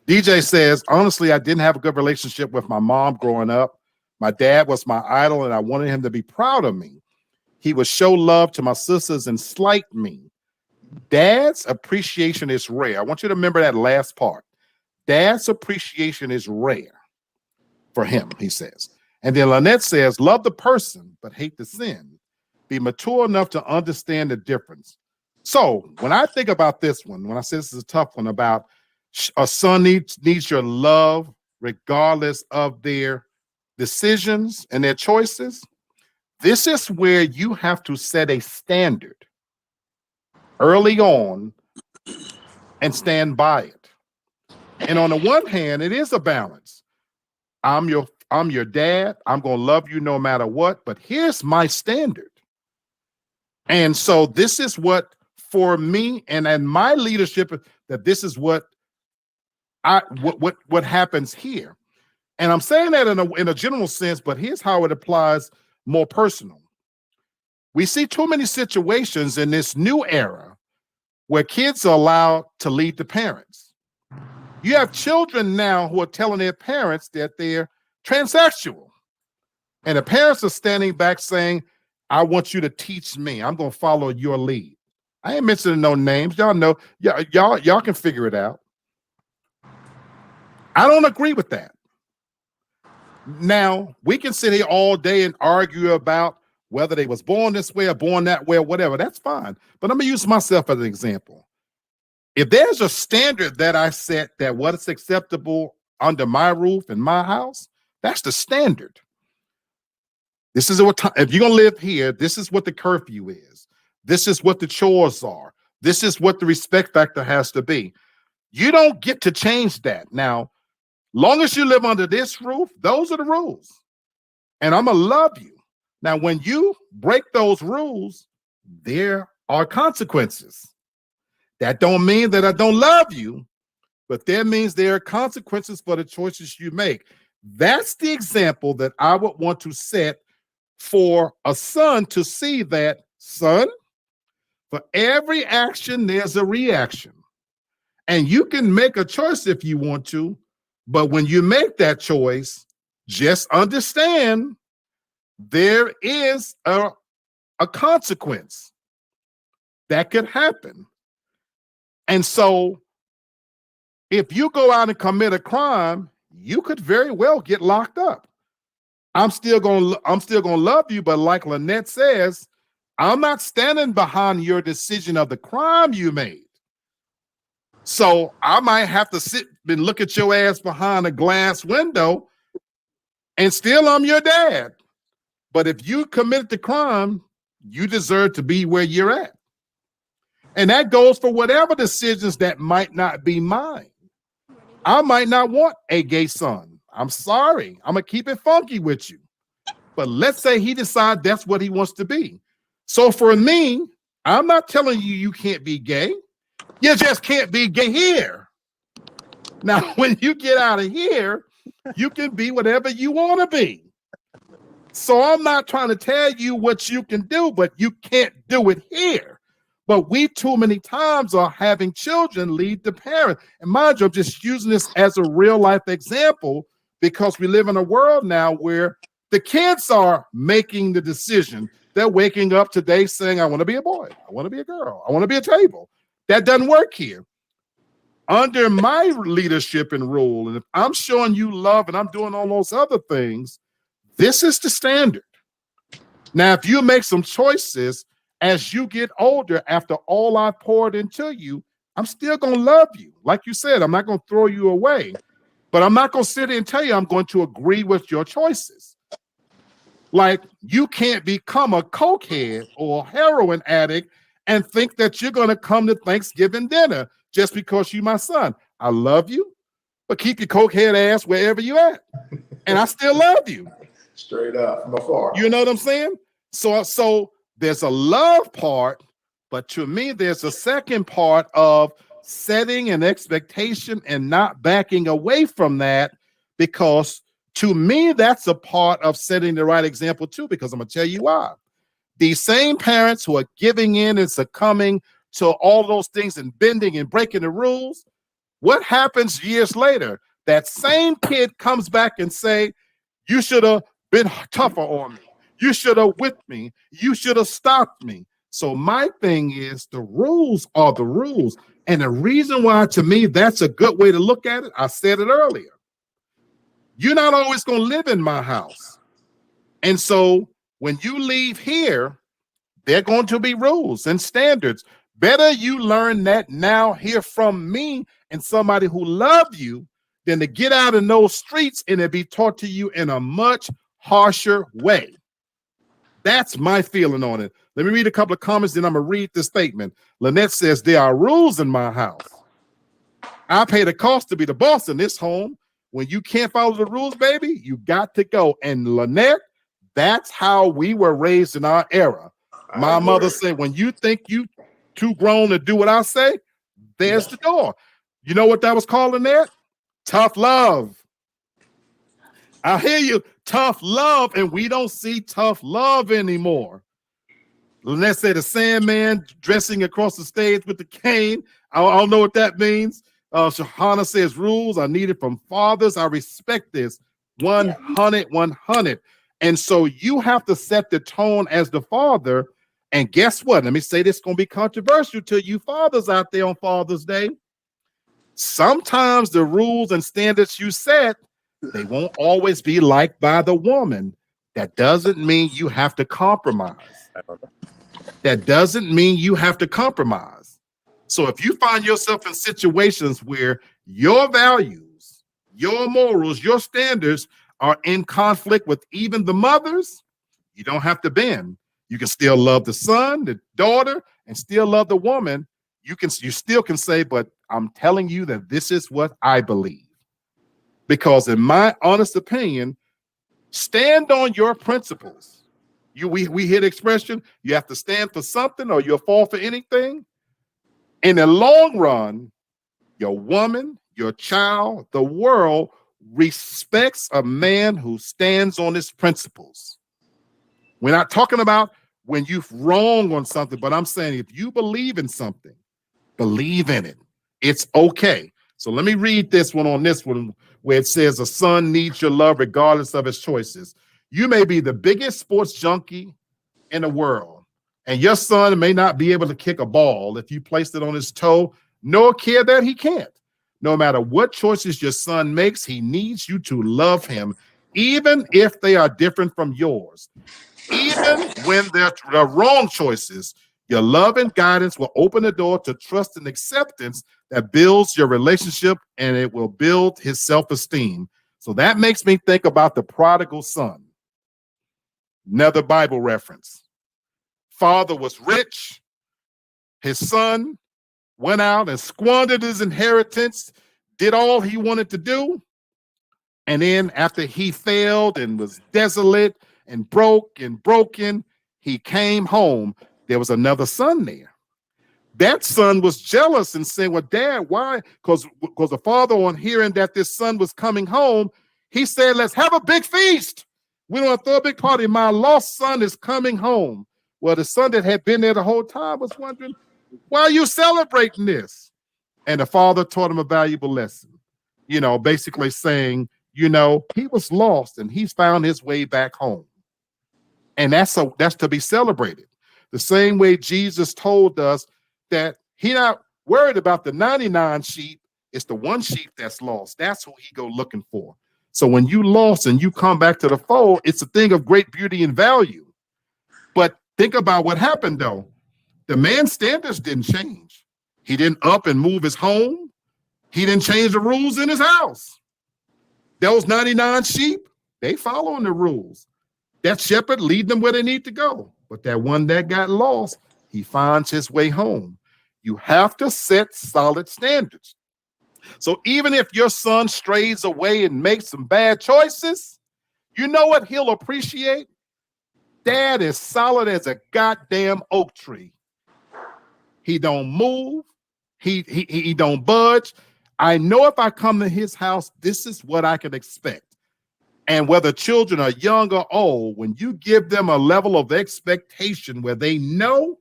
Speaker 1: DJ says, honestly, I didn't have a good relationship with my mom growing up. My dad was my idol, and I wanted him to be proud of me. He would show love to my sisters and slight me. Dad's appreciation is rare. I want you to remember that last part. Dad's appreciation is rare for him, he says. And then Lynette says, love the person, but hate the sin. Be mature enough to understand the difference. So when I think about this one, when I say this is a tough one about a son needs your love regardless of their decisions and their choices, this is where you have to set a standard early on and stand by it. And on the one hand, it is a balance. I'm your dad. I'm going to love you no matter what, but here's my standard. And so this is what, for me and my leadership, that this is what happens here. And I'm saying that in a general sense, but here's how it applies more personal. We see too many situations in this new era where kids are allowed to lead the parents. You have children now who are telling their parents that they're transsexual. And the parents are standing back saying, I want you to teach me. I'm going to follow your lead. I ain't mentioning no names. Y'all know, y'all can figure it out. I don't agree with that. Now, we can sit here all day and argue about whether they was born this way or born that way or whatever. That's fine. But I'm going to use myself as an example. If there's a standard that I set that what is acceptable under my roof in my house, that's the standard. This is what time, if you're going to live here, this is what the curfew is. This is what the chores are. This is what the respect factor has to be. You don't get to change that. Now, long as you live under this roof, those are the rules. And I'm going to love you. Now, when you break those rules, there are consequences. That don't mean that I don't love you, but that means there are consequences for the choices you make. That's the example that I would want to set for a son to see that, son, for every action, there's a reaction. And you can make a choice if you want to, but when you make that choice, just understand there is a consequence that could happen. And so if you go out and commit a crime, you could very well get locked up. I'm still gonna love you, but like Lynette says, I'm not standing behind your decision of the crime you made. So I might have to sit and look at your ass behind a glass window, and still I'm your dad. But if you committed the crime, you deserve to be where you're at. And that goes for whatever decisions that might not be mine. I might not want a gay son. I'm sorry. I'm going to keep it funky with you. But let's say he decides that's what he wants to be. So for me, I'm not telling you you can't be gay. You just can't be gay here. Now, when you get out of here, you can be whatever you want to be. So I'm not trying to tell you what you can do, but you can't do it here. But we too many times are having children lead the parent. And mind you, I'm just using this as a real life example because we live in a world now where the kids are making the decision. They're waking up today saying, I want to be a boy. I want to be a girl. I want to be a table. That doesn't work here. Under my leadership and rule, and if I'm showing you love and I'm doing all those other things, this is the standard. Now, if you make some choices as you get older, after all I poured into you, I'm still going to love you. Like you said, I'm not going to throw you away, but I'm not going to sit here and tell you I'm going to agree with your choices. Like you can't become a cokehead or a heroin addict and think that you're going to come to Thanksgiving dinner just because you're my son. I love you, but keep your cokehead ass wherever you at. And I still love you.
Speaker 2: Straight up from afar.
Speaker 1: You know what I'm saying? So there's a love part, but to me, there's a second part of setting an expectation and not backing away from that, because to me, that's a part of setting the right example too, because I'm going to tell you why. These same parents who are giving in and succumbing to all those things and bending and breaking the rules, what happens years later? That same kid comes back and say, you should have been tougher on me. You should have whipped me. You should have stopped me. So my thing is the rules are the rules. And the reason why, to me, that's a good way to look at it, I said it earlier. You're not always going to live in my house. And so when you leave here, there are going to be rules and standards. Better you learn that now here from me and somebody who loves you than to get out in those streets and it be taught to you in a much harsher way. That's my feeling on it. Let me read a couple of comments, then I'm going to read the statement. Lynette says, there are rules in my house. I pay the cost to be the boss in this home. When you can't follow the rules, baby, you got to go. And Lynette, that's how we were raised in our era. My mother said, when you think you too grown to do what I say, there's the door. You know what that was called, Lynette? Tough love. I hear you. Tough love. And we don't see tough love anymore. Lynette said the Sandman dressing across the stage with the cane. I don't know what that means. Shahana says rules are needed from fathers. I respect this. 100. And so you have to set the tone as the father. And guess what? Let me say this is going to be controversial to you fathers out there on Father's Day. Sometimes the rules and standards you set, they won't always be liked by the woman. That doesn't mean you have to compromise. That doesn't mean you have to compromise. So if you find yourself in situations where your values, your morals, your standards are in conflict with even the mothers, you don't have to bend. You can still love the son, the daughter, and still love the woman. you still can say, but I'm telling you that this is what I believe. Because in my honest opinion, stand on your principles. We hear the expression, you have to stand for something or you'll fall for anything. In the long run, your woman, your child, the world respects a man who stands on his principles. We're not talking about when you're wrong on something, but I'm saying if you believe in something, believe in it. It's okay. So let me read this one on this one where it says a son needs your love regardless of his choices. You may be the biggest sports junkie in the world, and your son may not be able to kick a ball if you placed it on his toe, nor care that he can't. No matter what choices your son makes, he needs you to love him, even if they are different from yours. Even when they're the wrong choices, your love and guidance will open the door to trust and acceptance that builds your relationship, and it will build his self-esteem. So that makes me think about the prodigal son. Another Bible reference. Father was rich. His son went out and squandered his inheritance, did all he wanted to do. And then after he failed and was desolate and broke and broken, he came home. There was another son there. That son was jealous and saying, well, Dad, why? Because the father, on hearing that this son was coming home, he said, let's have a big feast. We want to throw a big party. My lost son is coming home. Well, the son that had been there the whole time was wondering, why are you celebrating this? And the father taught him a valuable lesson, basically saying, he was lost and he's found his way back home. And that's to be celebrated. The same way Jesus told us that he's not worried about the 99 sheep. It's the one sheep that's lost. That's who he go looking for. So when you lost and you come back to the fold, it's a thing of great beauty and value. But think about what happened, though. The man's standards didn't change. He didn't up and move his home. He didn't change the rules in his house. Those 99 sheep, they following the rules. That shepherd lead them where they need to go. But that one that got lost, he finds his way home. You have to set solid standards. So even if your son strays away and makes some bad choices, you know what he'll appreciate? Dad is solid as a goddamn oak tree. He don't move. He don't budge. I know if I come to his house, this is what I can expect. And whether children are young or old, when you give them a level of expectation where they know,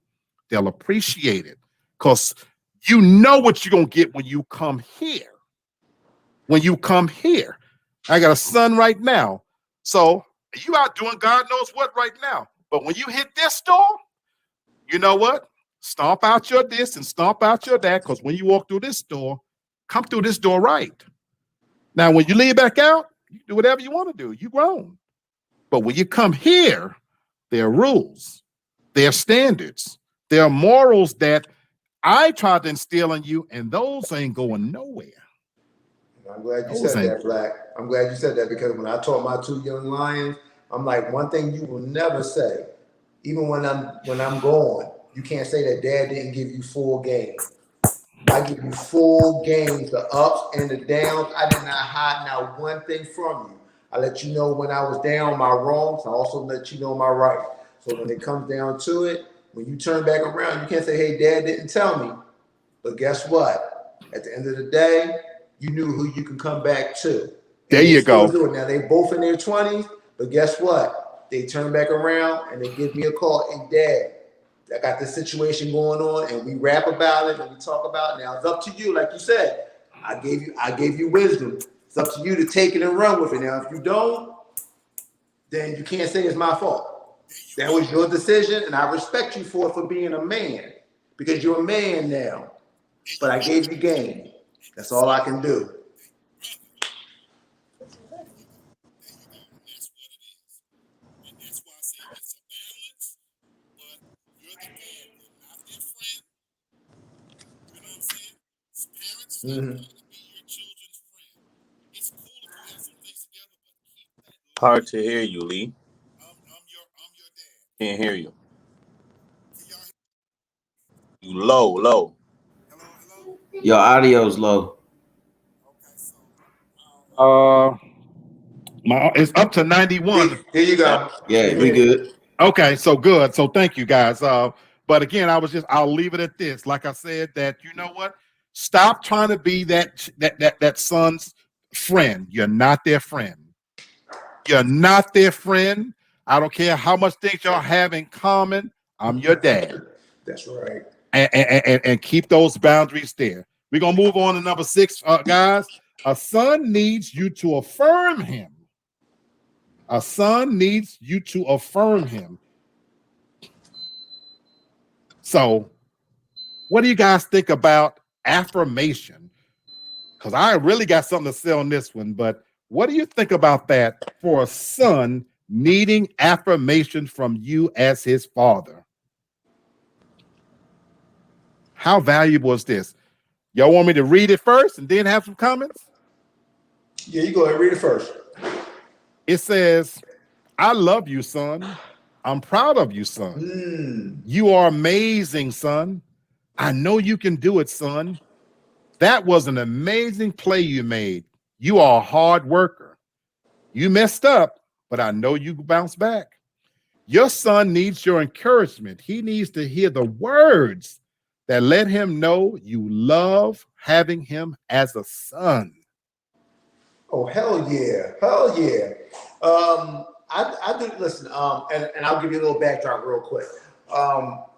Speaker 1: they'll appreciate it. Because you know what you're going to get when you come here. When you come here. I got a son right now. So you out doing God knows what right now. But when you hit this door, you know what? Stomp out your this and stomp out your that, because when you walk through this door, come through this door right. Now, when you leave back out, you do whatever you want to do. You grown. But when you come here, there are rules, there are standards, there are morals that I tried to instill in you, and those ain't going nowhere.
Speaker 2: I'm glad you said that, Black. I'm glad you said that, because when I taught my two young lions, I'm like, one thing you will never say, even when I'm gone, you can't say that Dad didn't give you full game. I give you full games, the ups and the downs. I did not hide not one thing from you. I let you know when I was down, my wrongs. I also let you know my right. So when it comes down to it, when you turn back around, you can't say, hey, Dad didn't tell me. But guess what? At the end of the day, you knew who you can come back to.
Speaker 1: There you go.
Speaker 2: Now, they both in their 20s, but guess what? They turn back around and they give me a call. Hey, Dad, I got this situation going on, and we rap about it and we talk about it. Now it's up to you, like you said. I gave you wisdom. It's up to you to take it and run with it. Now, if you don't, then you can't say it's my fault. That was your decision, and I respect you for being a man, because you're a man now. But I gave you game. That's all I can do. Mm-hmm.
Speaker 4: Hard to hear you, Lee. Can't hear you. You low.
Speaker 3: Your audio's low.
Speaker 1: Uh, it's up to 91.
Speaker 2: Here you go.
Speaker 3: Yeah, we good.
Speaker 1: Okay, so good. So thank you guys. But again, I'll leave it at this. Like I said, that you know what? Stop trying to be that son's friend. You're not their friend. You're not their friend. I don't care how much things y'all have in common. I'm your dad.
Speaker 2: That's right.
Speaker 1: And keep those boundaries there. We're gonna move on to number 6, guys. A son needs you to affirm him. A son needs you to affirm him. So, what do you guys think about affirmation? Because I really got something to say on this one, but what do you think about that for a son needing affirmation from you as his father? How valuable is this? Y'all want me to read it first and then have some comments?
Speaker 2: Yeah, you go ahead and read it first.
Speaker 1: It says, I love you, son. I'm proud of you, son. You are amazing, son. I know you can do it, son. That was an amazing play you made. You are a hard worker. You messed up, but I know you bounce back. Your son needs your encouragement. He needs to hear the words that let him know you love having him as a son.
Speaker 2: Oh, hell yeah. Hell yeah. I do listen, and I'll give you a little backdrop real quick.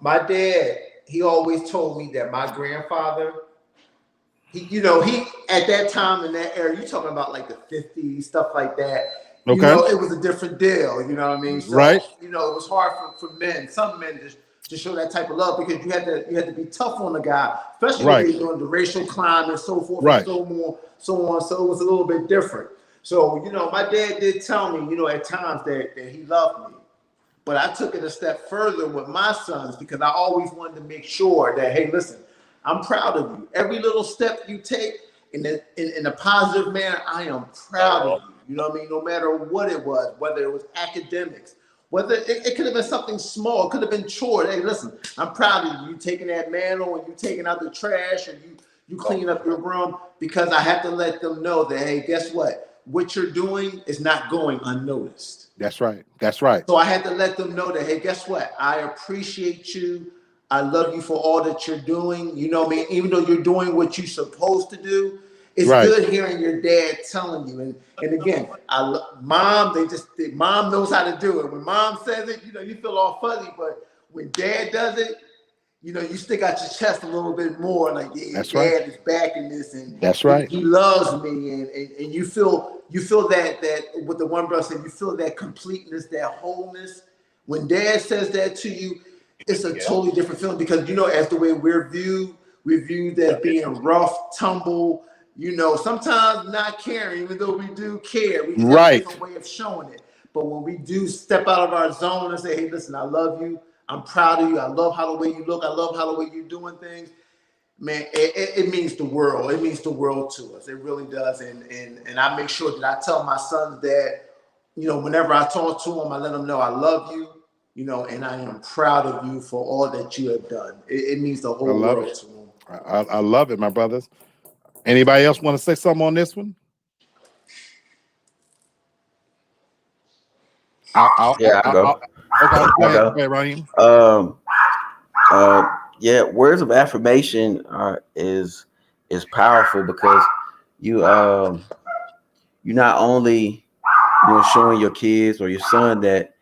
Speaker 2: My dad, he always told me that my grandfather, he at that time in that era, you talking about like the 50s, stuff like that.
Speaker 1: Okay.
Speaker 2: It was a different deal, you know what I mean? So,
Speaker 1: right.
Speaker 2: It was hard for men, some men to show that type of love because you had to be tough on the guy, especially when you're doing the racial climb and so forth and so on. So it was a little bit different. So, my dad did tell me, at times that he loved me. But I took it a step further with my sons because I always wanted to make sure that, hey, listen, I'm proud of you. Every little step you take in a positive manner, I am proud of you. You know what I mean? No matter what it was, whether it was academics, whether it could have been something small, it could have been chores. Hey, listen, I'm proud of you. You taking that mantle and you taking out the trash and you clean up your room because I have to let them know that, hey, guess what? What you're doing is not going unnoticed.
Speaker 1: That's right. That's right.
Speaker 2: So I had to let them know that, hey, guess what? I appreciate you. I love you for all that you're doing. You know what I mean? Even though you're doing what you're supposed to do, it's good hearing your dad telling you. And again, mom knows how to do it. When mom says it, you feel all fuzzy, but when dad does it, you stick out your chest a little bit more, like, yeah, dad is backing this, and
Speaker 1: that's right.
Speaker 2: He loves me, and you feel that what the one brother said, you feel that completeness, that wholeness. When dad says that to you, it's a totally different feeling because as the way we're viewed as being rough, tumble, sometimes not caring, even though we do care. We just have a different way of showing it. But when we do step out of our zone and say, hey, listen, I love you. I'm proud of you. I love how the way you look. I love how the way you're doing things. Man, it means the world. It means the world to us. It really does. And I make sure that I tell my sons that, whenever I talk to them, I let them know I love you, and I am proud of you for all that you have done. It means the whole world to them.
Speaker 1: I love it, my brothers. Anybody else want to say something on this one?
Speaker 3: I'll go.
Speaker 1: Okay, go ahead, Raheem.
Speaker 3: Yeah, words of affirmation is powerful because you not only showing your kids or your son that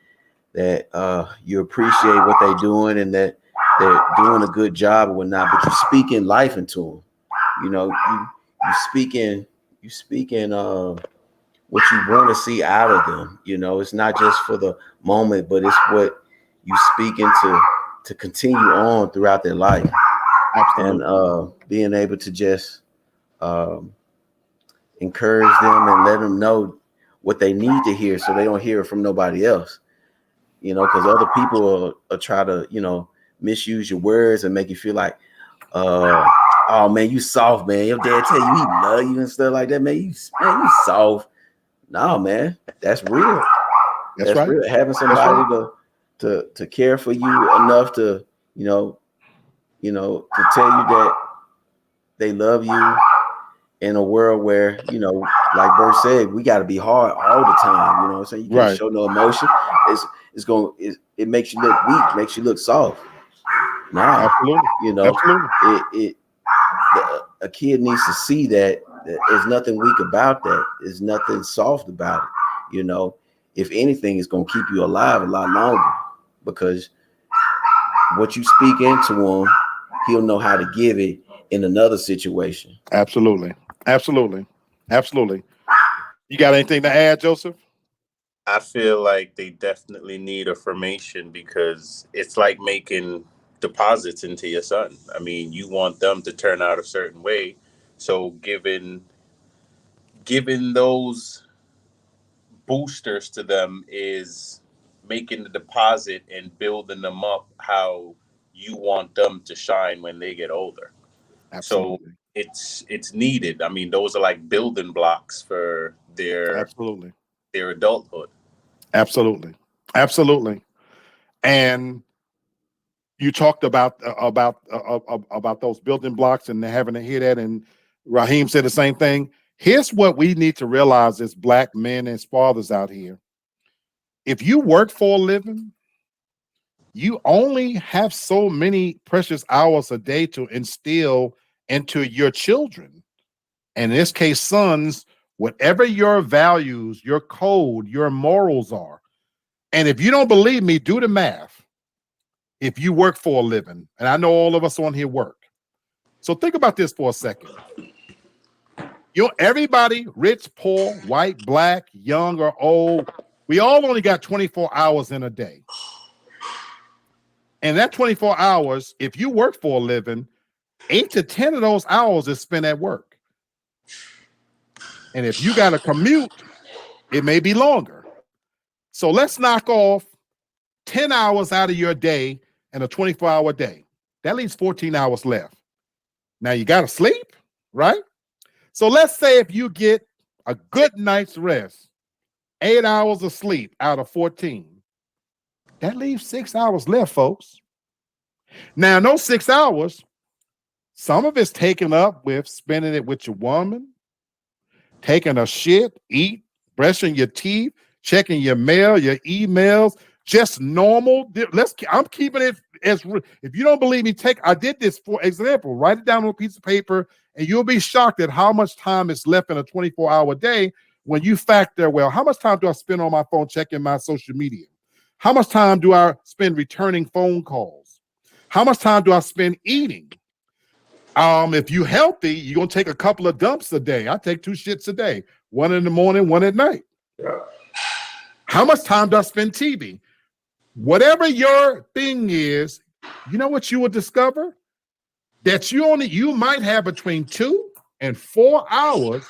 Speaker 3: you appreciate what they're doing and that they're doing a good job or whatnot, but you're speaking life into them. You speaking what you want to see out of them. It's not just for the moment, but it's what you speak into to continue on throughout their life. Absolutely. And being able to just encourage them and let them know what they need to hear so they don't hear it from nobody else. Because other people will try to, misuse your words and make you feel like, oh man, you soft, man. Your dad tell you he love you and stuff like that, man. You soft. No, man, that's real. That's right. Real. Having somebody to care for you enough to, to tell you that they love you in a world where, you know, like Bert said, we got to be hard all the time. You know what I'm saying? You can't
Speaker 1: Right.
Speaker 3: show no emotion. It makes you look weak, makes you look soft. Nah,
Speaker 1: Absolutely.
Speaker 3: you know,
Speaker 1: Absolutely.
Speaker 3: a kid needs to see that there's nothing weak about that. There's nothing soft about it. You know, if anything, it's going to keep you alive a lot longer, because what you speak into him, he'll know how to give it in another situation.
Speaker 1: Absolutely. Absolutely. Absolutely. You got anything to add, Joseph?
Speaker 4: I feel like they definitely need affirmation, because it's like making deposits into your son. I mean, you want them to turn out a certain way. So giving those boosters to them is making the deposit and building them up how you want them to shine when they get older.
Speaker 1: Absolutely.
Speaker 4: So it's needed. I mean, those are like building blocks for
Speaker 1: Absolutely.
Speaker 4: their adulthood.
Speaker 1: Absolutely. Absolutely. And you talked about those building blocks and having to hear that, and Raheem said the same thing. Here's what we need to realize as Black men and fathers out here. If you work for a living, you only have so many precious hours a day to instill into your children, and in this case, sons, whatever your values, your code, your morals are. And if you don't believe me, do the math. If you work for a living, and I know all of us on here work. So think about this for a second. Everybody, rich, poor, white, black, young or old, we all only got 24 hours in a day. And that 24 hours, if you work for a living, 8 to 10 of those hours is spent at work. And if you got to commute, it may be longer. So let's knock off 10 hours out of your day and a 24-hour day. That leaves 14 hours left. Now you got to sleep, right? So let's say if you get a good night's rest, 8 hours of sleep out of 14, that leaves 6 hours left, folks. Now, in those 6 hours, some of it's taken up with spending it with your woman, taking a shit, eat, brushing your teeth, checking your mail, your emails, just normal. I'm keeping it as, if you don't believe me, I did this for example, write it down on a piece of paper, and you'll be shocked at how much time is left in a 24-hour day when you factor, well, how much time do I spend on my phone checking my social media? How much time do I spend returning phone calls? How much time do I spend eating? If you're healthy, you're going to take a couple of dumps a day. I take 2 shits a day, 1 in the morning, 1 at night.
Speaker 2: Yeah.
Speaker 1: How much time do I spend TV? Whatever your thing is, you know what you will discover? That you might have between 2 and 4 hours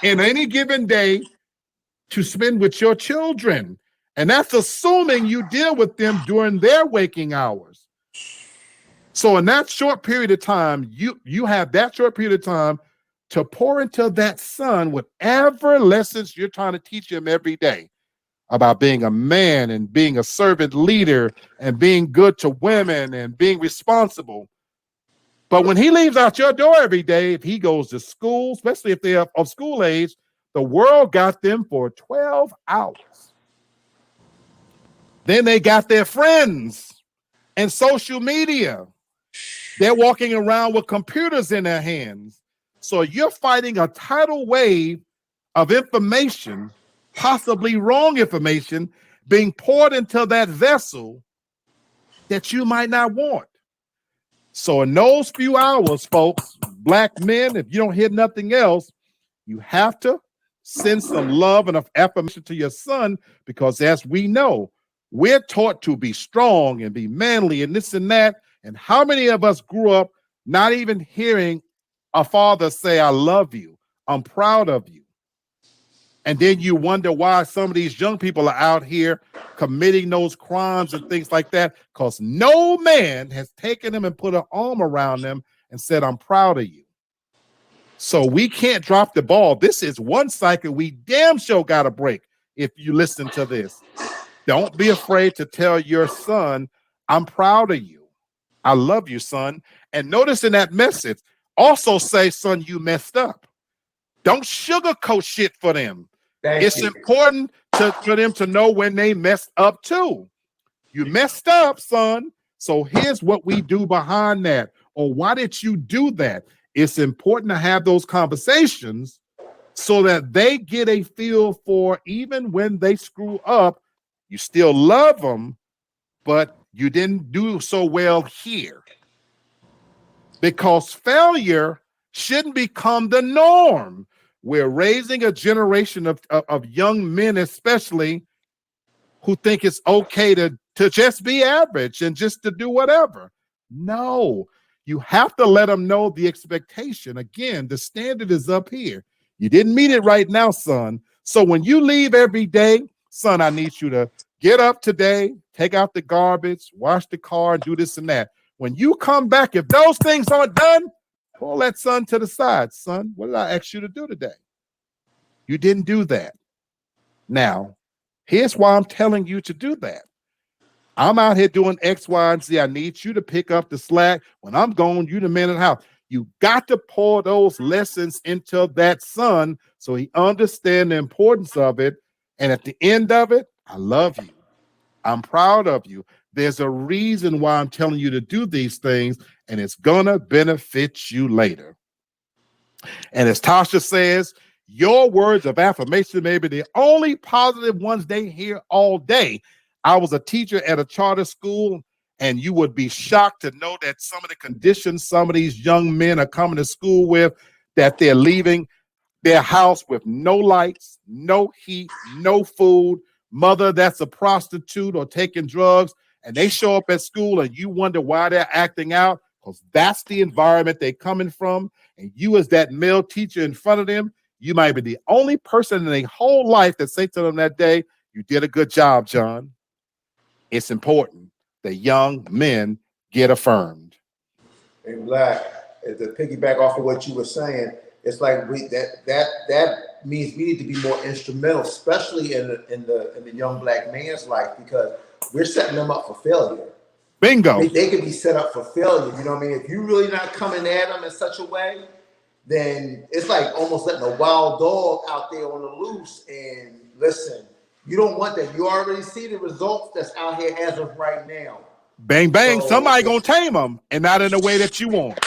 Speaker 1: in any given day to spend with your children. And that's assuming you deal with them during their waking hours. So in that short period of time, you have that short period of time to pour into that son whatever lessons you're trying to teach him every day about being a man and being a servant leader and being good to women and being responsible. But when he leaves out your door every day, if he goes to school, especially if they're of school age, the world got them for 12 hours. Then they got their friends and social media. They're walking around with computers in their hands. So you're fighting a tidal wave of information, possibly wrong information, being poured into that vessel that you might not want. So in those few hours, folks, Black men, if you don't hear nothing else, you have to send some love and affirmation to your son, because as we know, we're taught to be strong and be manly and this and that. And how many of us grew up not even hearing a father say, I love you, I'm proud of you? And then you wonder why some of these young people are out here committing those crimes and things like that, because no man has taken them and put an arm around them and said, I'm proud of you. So we can't drop the ball. This is one cycle we damn sure got to break. If you listen to this, don't be afraid to tell your son, I'm proud of you. I love you, son. And notice in that message, Also say, son, you messed up. Don't sugarcoat shit for them. It's important for them to know when they messed up too. You messed up, son. So here's what we do behind that. Or why did you do that? It's important to have those conversations so that they get a feel for, even when they screw up, you still love them, but you didn't do so well here. Because failure shouldn't become the norm. We're raising a generation of young men, especially, who think it's okay to just be average and just to do whatever. No, you have to let them know the expectation. Again, the standard is up here. You didn't meet it right now, son. So when you leave every day, son, I need you to get up today, take out the garbage, wash the car, and do this and that. When you come back, if those things aren't done, pull that son to the side. Son, what did I ask you to do today? You didn't do that. Now, here's why I'm telling you to do that. I'm out here doing X, Y, and Z. I need you to pick up the slack. When I'm gone, you the man in the house. You got to pour those lessons into that son so he understands the importance of it. And at the end of it, I love you. I'm proud of you. There's a reason why I'm telling you to do these things, and it's gonna benefit you later. And as Tasha says, your words of affirmation may be the only positive ones they hear all day. I was a teacher at a charter school, and you would be shocked to know that some of the conditions some of these young men are coming to school with, that they're leaving their house with no lights, no heat, no food, mother that's a prostitute or taking drugs, and they show up at school and you wonder why they're acting out, because that's the environment they're coming from. And you, as that male teacher in front of them, you might be the only person in their whole life that say to them that day, you did a good job, John. It's important that young men get affirmed.
Speaker 2: Hey, Black, to piggyback off of what you were saying, it's like that means we need to be more instrumental, especially in the young black man's life, because we're setting them up for failure.
Speaker 1: Bingo.
Speaker 2: They could be set up for failure. You know what I mean? If you're really not coming at them in such a way, then it's like almost letting a wild dog out there on the loose. And listen, you don't want that. You already see the results that's out here as of right now.
Speaker 1: Bang, bang. So, somebody gonna tame them, and not in the way that you want.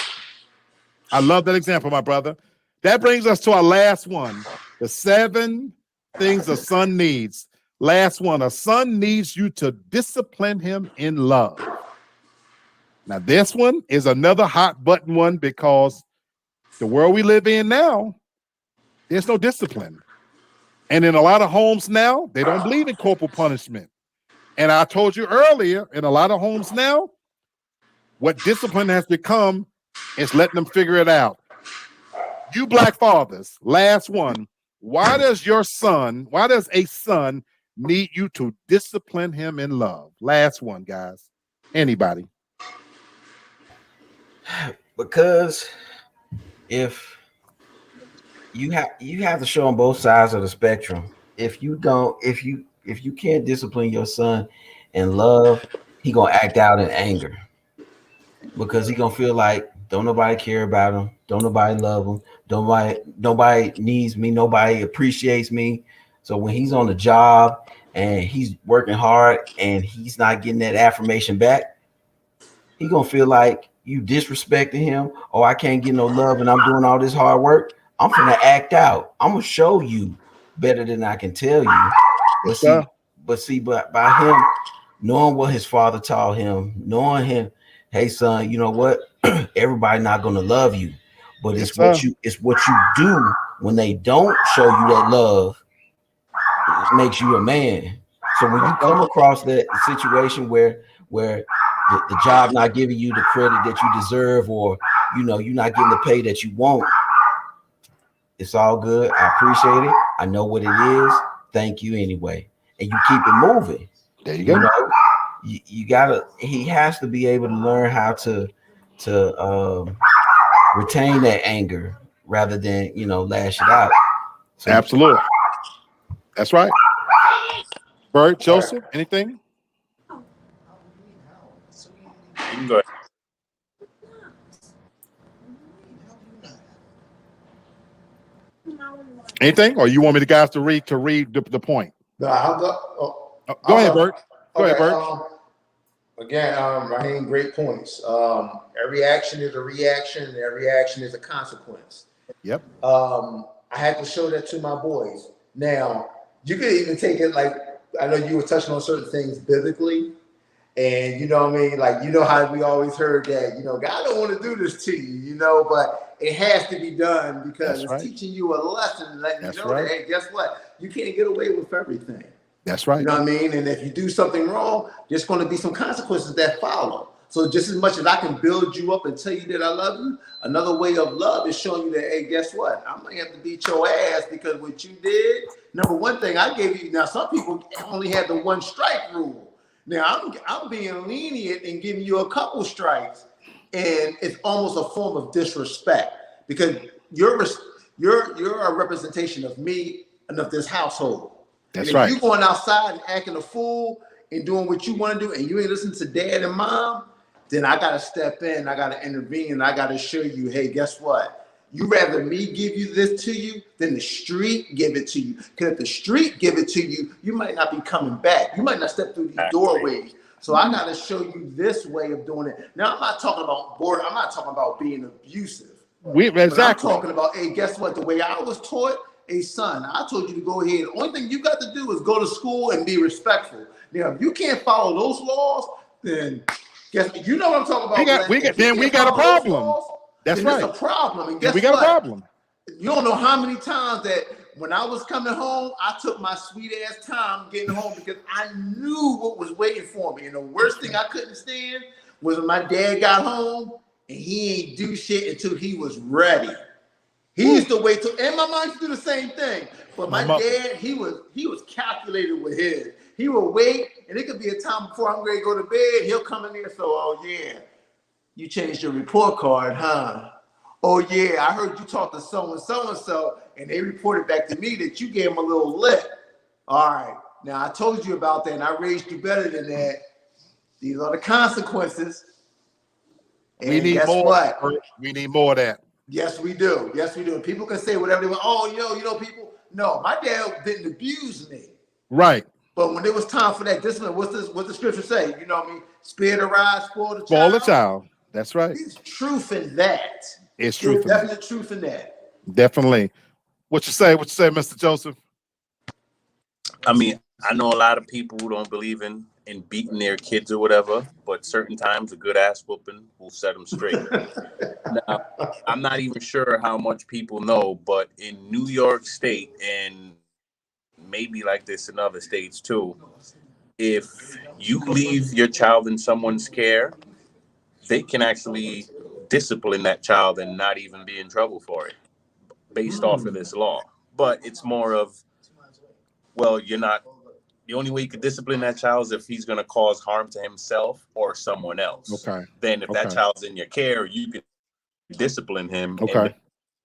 Speaker 1: I love that example, my brother. That brings us to our last one. The 7 things a son needs. Last one. A son needs you to discipline him in love. Now, this one is another hot button one, because the world we live in now, there's no discipline. And in a lot of homes now, they don't believe in corporal punishment. And I told you earlier, in a lot of homes now, what discipline has become is letting them figure it out. You black fathers, last one. Why does a son need you to discipline him in love? Last one, guys. Anybody?
Speaker 3: Because if you have to show on both sides of the spectrum. If you can't discipline your son in love, he gonna act out in anger, because he gonna feel like don't nobody care about him, don't nobody love him, nobody needs me, nobody appreciates me. So when he's on the job and he's working hard and he's not getting that affirmation back, he gonna feel like you disrespecting him. Oh, I can't get no love and I'm doing all this hard work. I'm gonna act out. I'm gonna show you better than I can tell you. But by him knowing what his father taught him, knowing him, hey son, you know what? Everybody not gonna love you, but it's what you do when they don't show you that love. It makes you a man. So when you come across that situation where the job not giving you the credit that you deserve, or you're not getting the pay that you want, it's all good. I appreciate it. I know what it is. Thank you anyway. And you keep it moving.
Speaker 1: There you go.
Speaker 3: You gotta. He has to be able to learn how to retain that anger rather than lash it out. So,
Speaker 1: absolutely. That's right. Bert, Joseph, anything?
Speaker 4: You can go ahead.
Speaker 1: Anything, or you want me to guys to read the point?
Speaker 2: No, I'll go.
Speaker 1: Go ahead, Bert. Go ahead, Bert.
Speaker 2: Again, Raheem, great points. Every action is a reaction, and every action is a consequence.
Speaker 1: Yep.
Speaker 2: I had to show that to my boys. Now, you could even take it like, I know you were touching on certain things biblically, and you know what I mean? Like, you know how we always heard that, you know, God don't want to do this to you, you know, but it has to be done because it's teaching you a lesson and letting you know that, hey, guess what? You can't get away with everything.
Speaker 1: That's right.
Speaker 2: You know what I mean? And if you do something wrong, there's going to be some consequences that follow. So just as much as I can build you up and tell you that I love you, another way of love is showing you that, hey, guess what? I might have to beat your ass because what you did, number one thing I gave you, now some people only have the one strike rule. Now I'm being lenient and giving you a couple strikes, and it's almost a form of disrespect because you're a representation of me and of this household.
Speaker 1: That's
Speaker 2: and if
Speaker 1: right.
Speaker 2: you going outside and acting a fool and doing what you want to do, and you ain't listening to dad and mom, then I gotta step in, I gotta intervene, and I gotta show you, hey, guess what? You rather me give you this to you than the street give it to you. Because if the street give it to you, you might not be coming back. You might not step through these doorways. So I gotta show you this way of doing it. Now I'm not talking about boredom. I'm not talking about being abusive.
Speaker 1: Exactly.
Speaker 2: I'm talking about, hey, guess what? The way I was taught, hey, son, I told you to go ahead. The only thing you got to do is go to school and be respectful. Now, if you can't follow those laws, then you know what I'm talking about.
Speaker 1: We got a problem. That's right.
Speaker 2: It's a problem. And guess
Speaker 1: we got
Speaker 2: what?
Speaker 1: a problem.
Speaker 2: You don't know how many times that when I was coming home, I took my sweet ass time getting home because I knew what was waiting for me. And the worst thing I couldn't stand was when my dad got home and he ain't do shit until he was ready. He used to wait till, and my mom used to do the same thing. But my dad, he was calculated with his. He would wait, and it could be a time before I'm ready to go to bed. He'll come in there and say, oh, yeah, you changed your report card, huh? Oh, yeah, I heard you talked to so-and-so, and they reported back to me that you gave them a little lip. All right, now I told you about that, and I raised you better than that. These are the consequences. And
Speaker 1: we need
Speaker 2: guess
Speaker 1: more.
Speaker 2: What?
Speaker 1: We need more of that.
Speaker 2: Yes, we do. Yes, we do. And people can say whatever they want. Oh, you know, people. No, my dad didn't abuse me.
Speaker 1: Right.
Speaker 2: But when it was time for that discipline, what the scripture say? You know what I mean? Spare the rod, spoil the child.
Speaker 1: Spoil the child. That's right.
Speaker 2: There's truth in that.
Speaker 1: It's truth.
Speaker 2: There's definite truth in that.
Speaker 1: Definitely. What you say, Mr. Joseph?
Speaker 4: I mean, I know a lot of people who don't believe in beating their kids or whatever, but certain times a good ass whooping will set them straight. Now, I'm not even sure how much people know, but in New York State, and maybe like this in other states too, if you leave your child in someone's care, they can actually discipline that child and not even be in trouble for it based off of this law. But it's more of, well, the only way you could discipline that child is if he's going to cause harm to himself or someone else.
Speaker 1: Okay.
Speaker 4: Then if that child's in your care, you can discipline him.
Speaker 1: Okay.
Speaker 4: And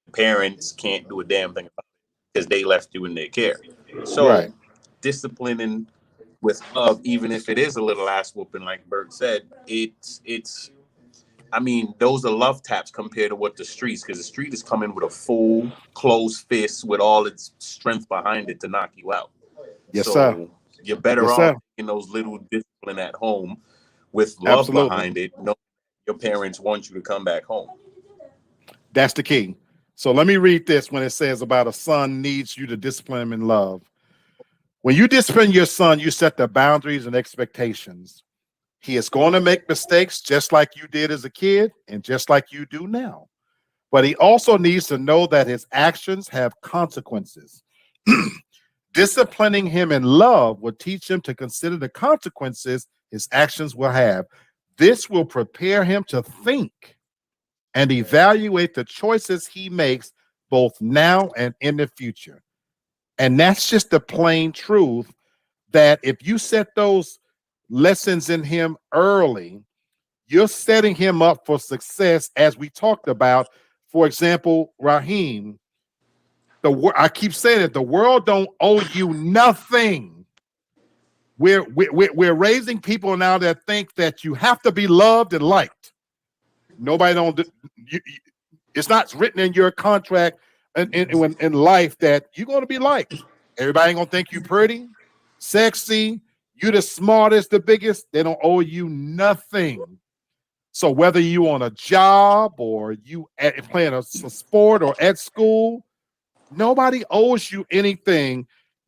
Speaker 4: the parents can't do a damn thing about it because they left you in their care. So disciplining with love, even if it is a little ass whooping, like Bert said, it's I mean, those are love taps compared to what the streets, because the street is coming with a full closed fist with all its strength behind it to knock you out.
Speaker 1: Yes, sir.
Speaker 4: You're better off in those little discipline at home with love behind it. No, your parents want you to come back home.
Speaker 1: That's the key. So let me read this when it says about a son needs you to discipline him in love. When you discipline your son, you set the boundaries and expectations. He is going to make mistakes just like you did as a kid and just like you do now. But he also needs to know that his actions have consequences. Disciplining him in love will teach him to consider the consequences his actions will have. This will prepare him to think and evaluate the choices he makes both now and in the future. And that's just the plain truth, that if you set those lessons in him early, you're setting him up for success, as we talked about. For example, Raheem, I keep saying it, the world don't owe you nothing. We're raising people now that think that you have to be loved and liked. Nobody don't. It's not written in your contract. in life that you're going to be liked. Everybody ain't gonna think you pretty, sexy, you the smartest, the biggest. They don't owe you nothing. So whether you on a job or you playing a sport or at school, nobody owes you anything.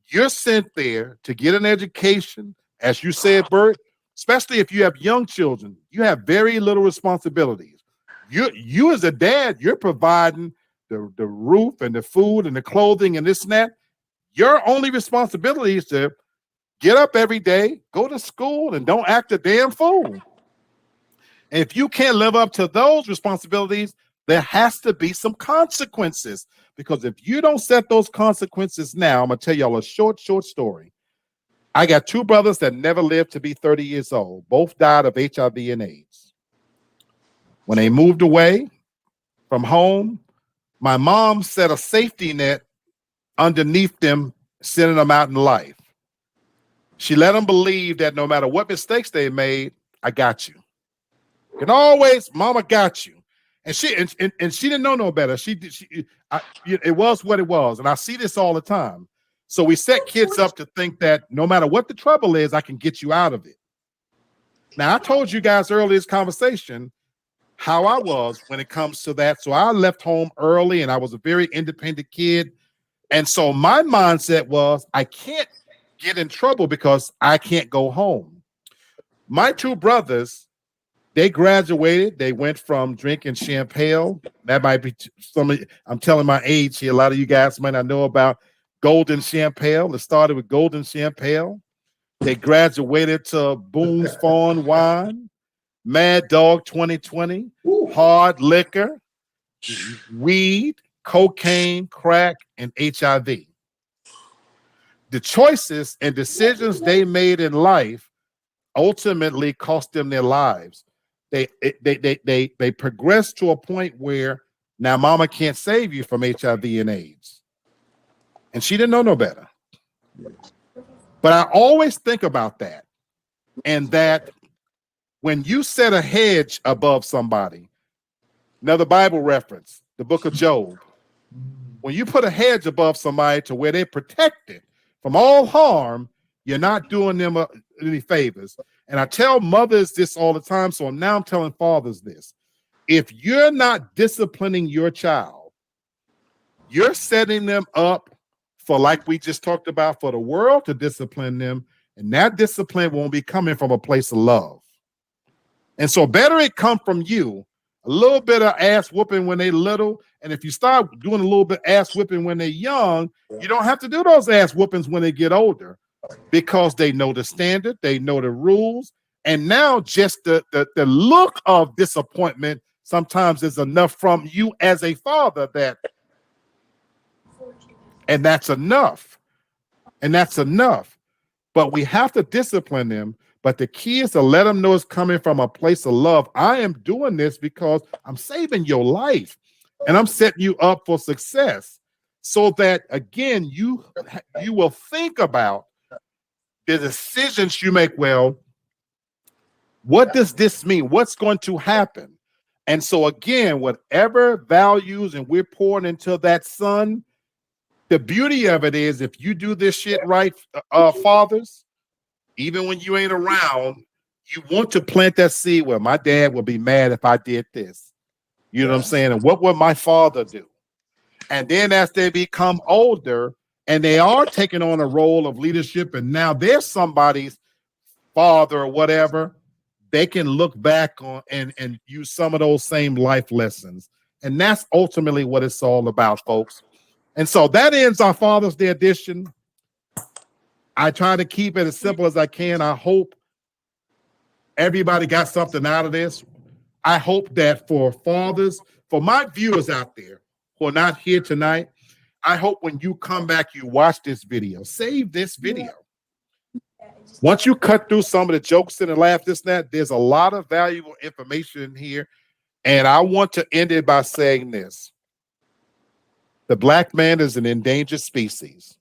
Speaker 1: You're sent there to get an education, as you said, Bert. Especially if you have young children, you have very little responsibilities. You as a dad, you're providing the roof and the food and the clothing and this and that. Your only responsibility is to get up every day, go to school, and don't act a damn fool. And if you can't live up to those responsibilities, there has to be some consequences. Because if you don't set those consequences now, I'm going to tell y'all a short story. I got two brothers that never lived to be 30 years old. Both died of HIV and AIDS. When they moved away from home, my mom set a safety net underneath them, sending them out in life. She let them believe that no matter what mistakes they made, I got you. And always, Mama got you. And she didn't know no better. It was what it was. And I see this all the time. So we set kids up to think that no matter what the trouble is, I can get you out of it. Now, I told you guys earlier in this conversation how I was when it comes to that. So I left home early and I was a very independent kid. And so my mindset was I can't get in trouble because I can't go home. My two brothers, they graduated. They went from drinking champagne. That might be I'm telling my age here. A lot of you guys might not know about Golden Champagne. It started with Golden Champagne. They graduated to Boone's Farm Wine, Mad Dog 2020, hard liquor, weed, cocaine, crack, and HIV. The choices and decisions they made in life ultimately cost them their lives. They progressed to a point where now Mama can't save you from HIV and AIDS. And she didn't know no better. But I always think about that. And that when you set a hedge above somebody, another Bible reference, the book of Job, when you put a hedge above somebody to where they're protected from all harm, you're not doing them any favors. And I tell mothers this all the time, so now I'm telling fathers this. If you're not disciplining your child, you're setting them up for, like we just talked about, for the world to discipline them, and that discipline won't be coming from a place of love. And so better it come from you, a little bit of ass whooping when they little, and if you start doing a little bit ass whipping when they're young, you don't have to do those ass whoopings when they get older, because they know the standard, they know the rules, and now just the look of disappointment sometimes is enough from you as a father and that's enough. And that's enough. But we have to discipline them. But the key is to let them know it's coming from a place of love. I am doing this because I'm saving your life and I'm setting you up for success, so that, again, you will think about the decisions you make. Well, what does this mean? What's going to happen? And so, again, whatever values and we're pouring into that son, the beauty of it is, if you do this shit right, fathers, even when you ain't around, you want to plant that seed. Well, my dad would be mad if I did this. You know what I'm saying? And what would my father do? And then as they become older and they are taking on a role of leadership, and now they're somebody's father or whatever, they can look back on and use some of those same life lessons. And that's ultimately what it's all about, folks. And so that ends our Father's Day edition. I try to keep it as simple as I can. I hope everybody got something out of this. I hope that for fathers, for my viewers out there who are not here tonight, I hope when you come back, you watch this video. Save this video. Once you cut through some of the jokes and the laugh, this and that, there's a lot of valuable information in here. And I want to end it by saying this. The black man is an endangered species.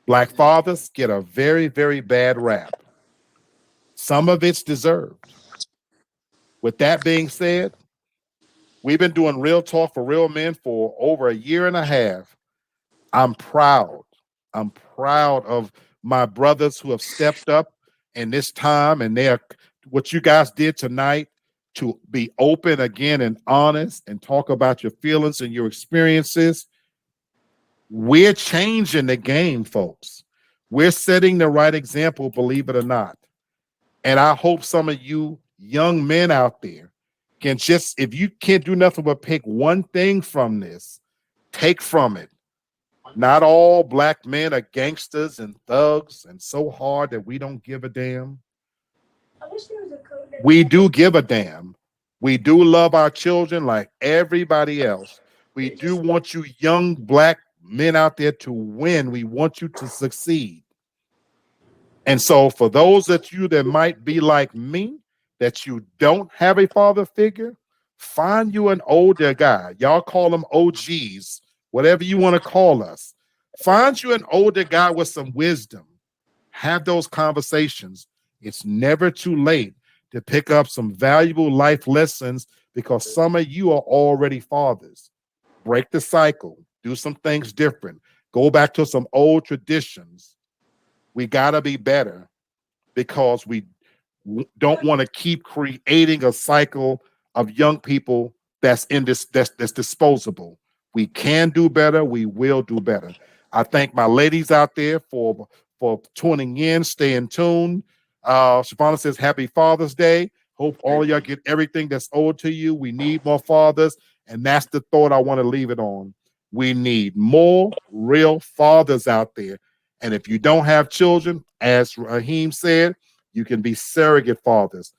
Speaker 1: Black fathers get a very, very bad rap. Some of it's deserved. With that being said, We've been doing Real Talk for Real Men for over a year and a half. I'm proud. I'm proud of my brothers who have stepped up in this time, and what you guys did tonight to be open again and honest and talk about your feelings and your experiences. We're changing the game, folks. We're setting the right example, believe it or not. And I hope some of you young men out there can just, if you can't do nothing but pick one thing from this, take from it. Not all black men are gangsters and thugs and so hard that we don't give a damn. We do give a damn. We do love our children like everybody else. We do want you young black men out there to win. We want you to succeed. And so for those of you that might be like me, that you don't have a father figure, find you an older guy. Y'all call them OGs, whatever you want to call us. Find you an older guy with some wisdom. Have those conversations. It's never too late to pick up some valuable life lessons because some of you are already fathers. Break the cycle. Do some things different. Go back to some old traditions. We got to be better because we don't want to keep creating a cycle of young people that's disposable. We can do better. We will do better. I thank my ladies out there for tuning in, staying tuned. Shavonna says, happy Father's Day. Hope all of y'all get everything that's owed to you. We need more fathers. And that's the thought I want to leave it on. We need more real fathers out there. And if you don't have children, as Raheem said, you can be surrogate fathers.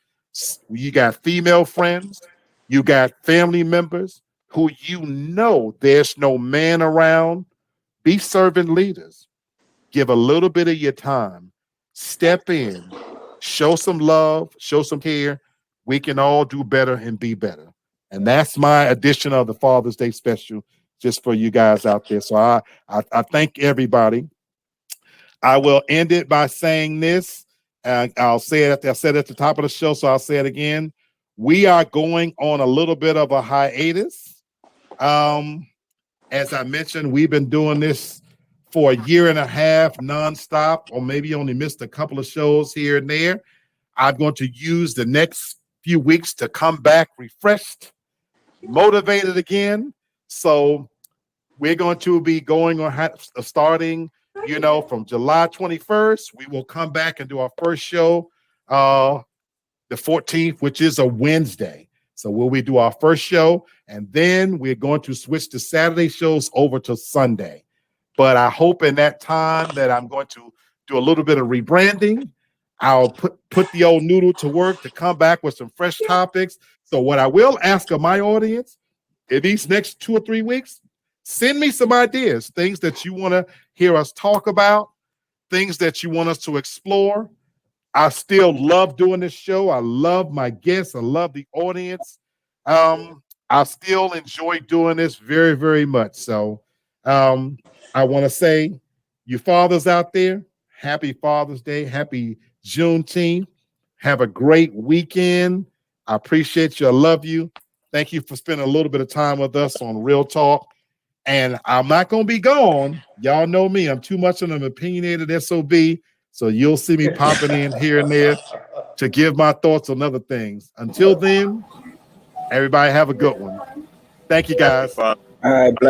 Speaker 1: You got female friends. You got family members who you know there's no man around. Be servant leaders. Give a little bit of your time. Step in. Show some love. Show some care. We can all do better and be better. And that's my edition of the Father's Day special just for you guys out there. So I thank everybody. I will end it by saying this. I'll say it I said it at the top of the show, so I'll say it again. We are going on a little bit of a hiatus. As I mentioned, we've been doing this for a year and a half nonstop, or maybe only missed a couple of shows here and there. I'm going to use the next few weeks to come back refreshed, motivated again. So we're going to be going on starting, from July 21st. We will come back and do our first show the 14th, which is a Wednesday. So we do our first show, and then we're going to switch the Saturday shows over to Sunday. But I hope in that time that I'm going to do a little bit of rebranding. I'll put the old noodle to work to come back with some fresh topics. So what I will ask of my audience in these next 2 or 3 weeks, send me some ideas, things that you want to hear us talk about, things that you want us to explore. I still love doing this show. I love my guests. I love the audience. I still enjoy doing this very, very much. So I want to say, you fathers out there, happy Father's Day. Happy Juneteenth. Have a great weekend. I appreciate you. I love you. Thank you for spending a little bit of time with us on Real Talk. And I'm not going to be gone. Y'all know me. I'm too much of an opinionated SOB. So you'll see me popping in here and there to give my thoughts on other things. Until then, everybody have a good one. Thank you, guys.
Speaker 5: All right, Black.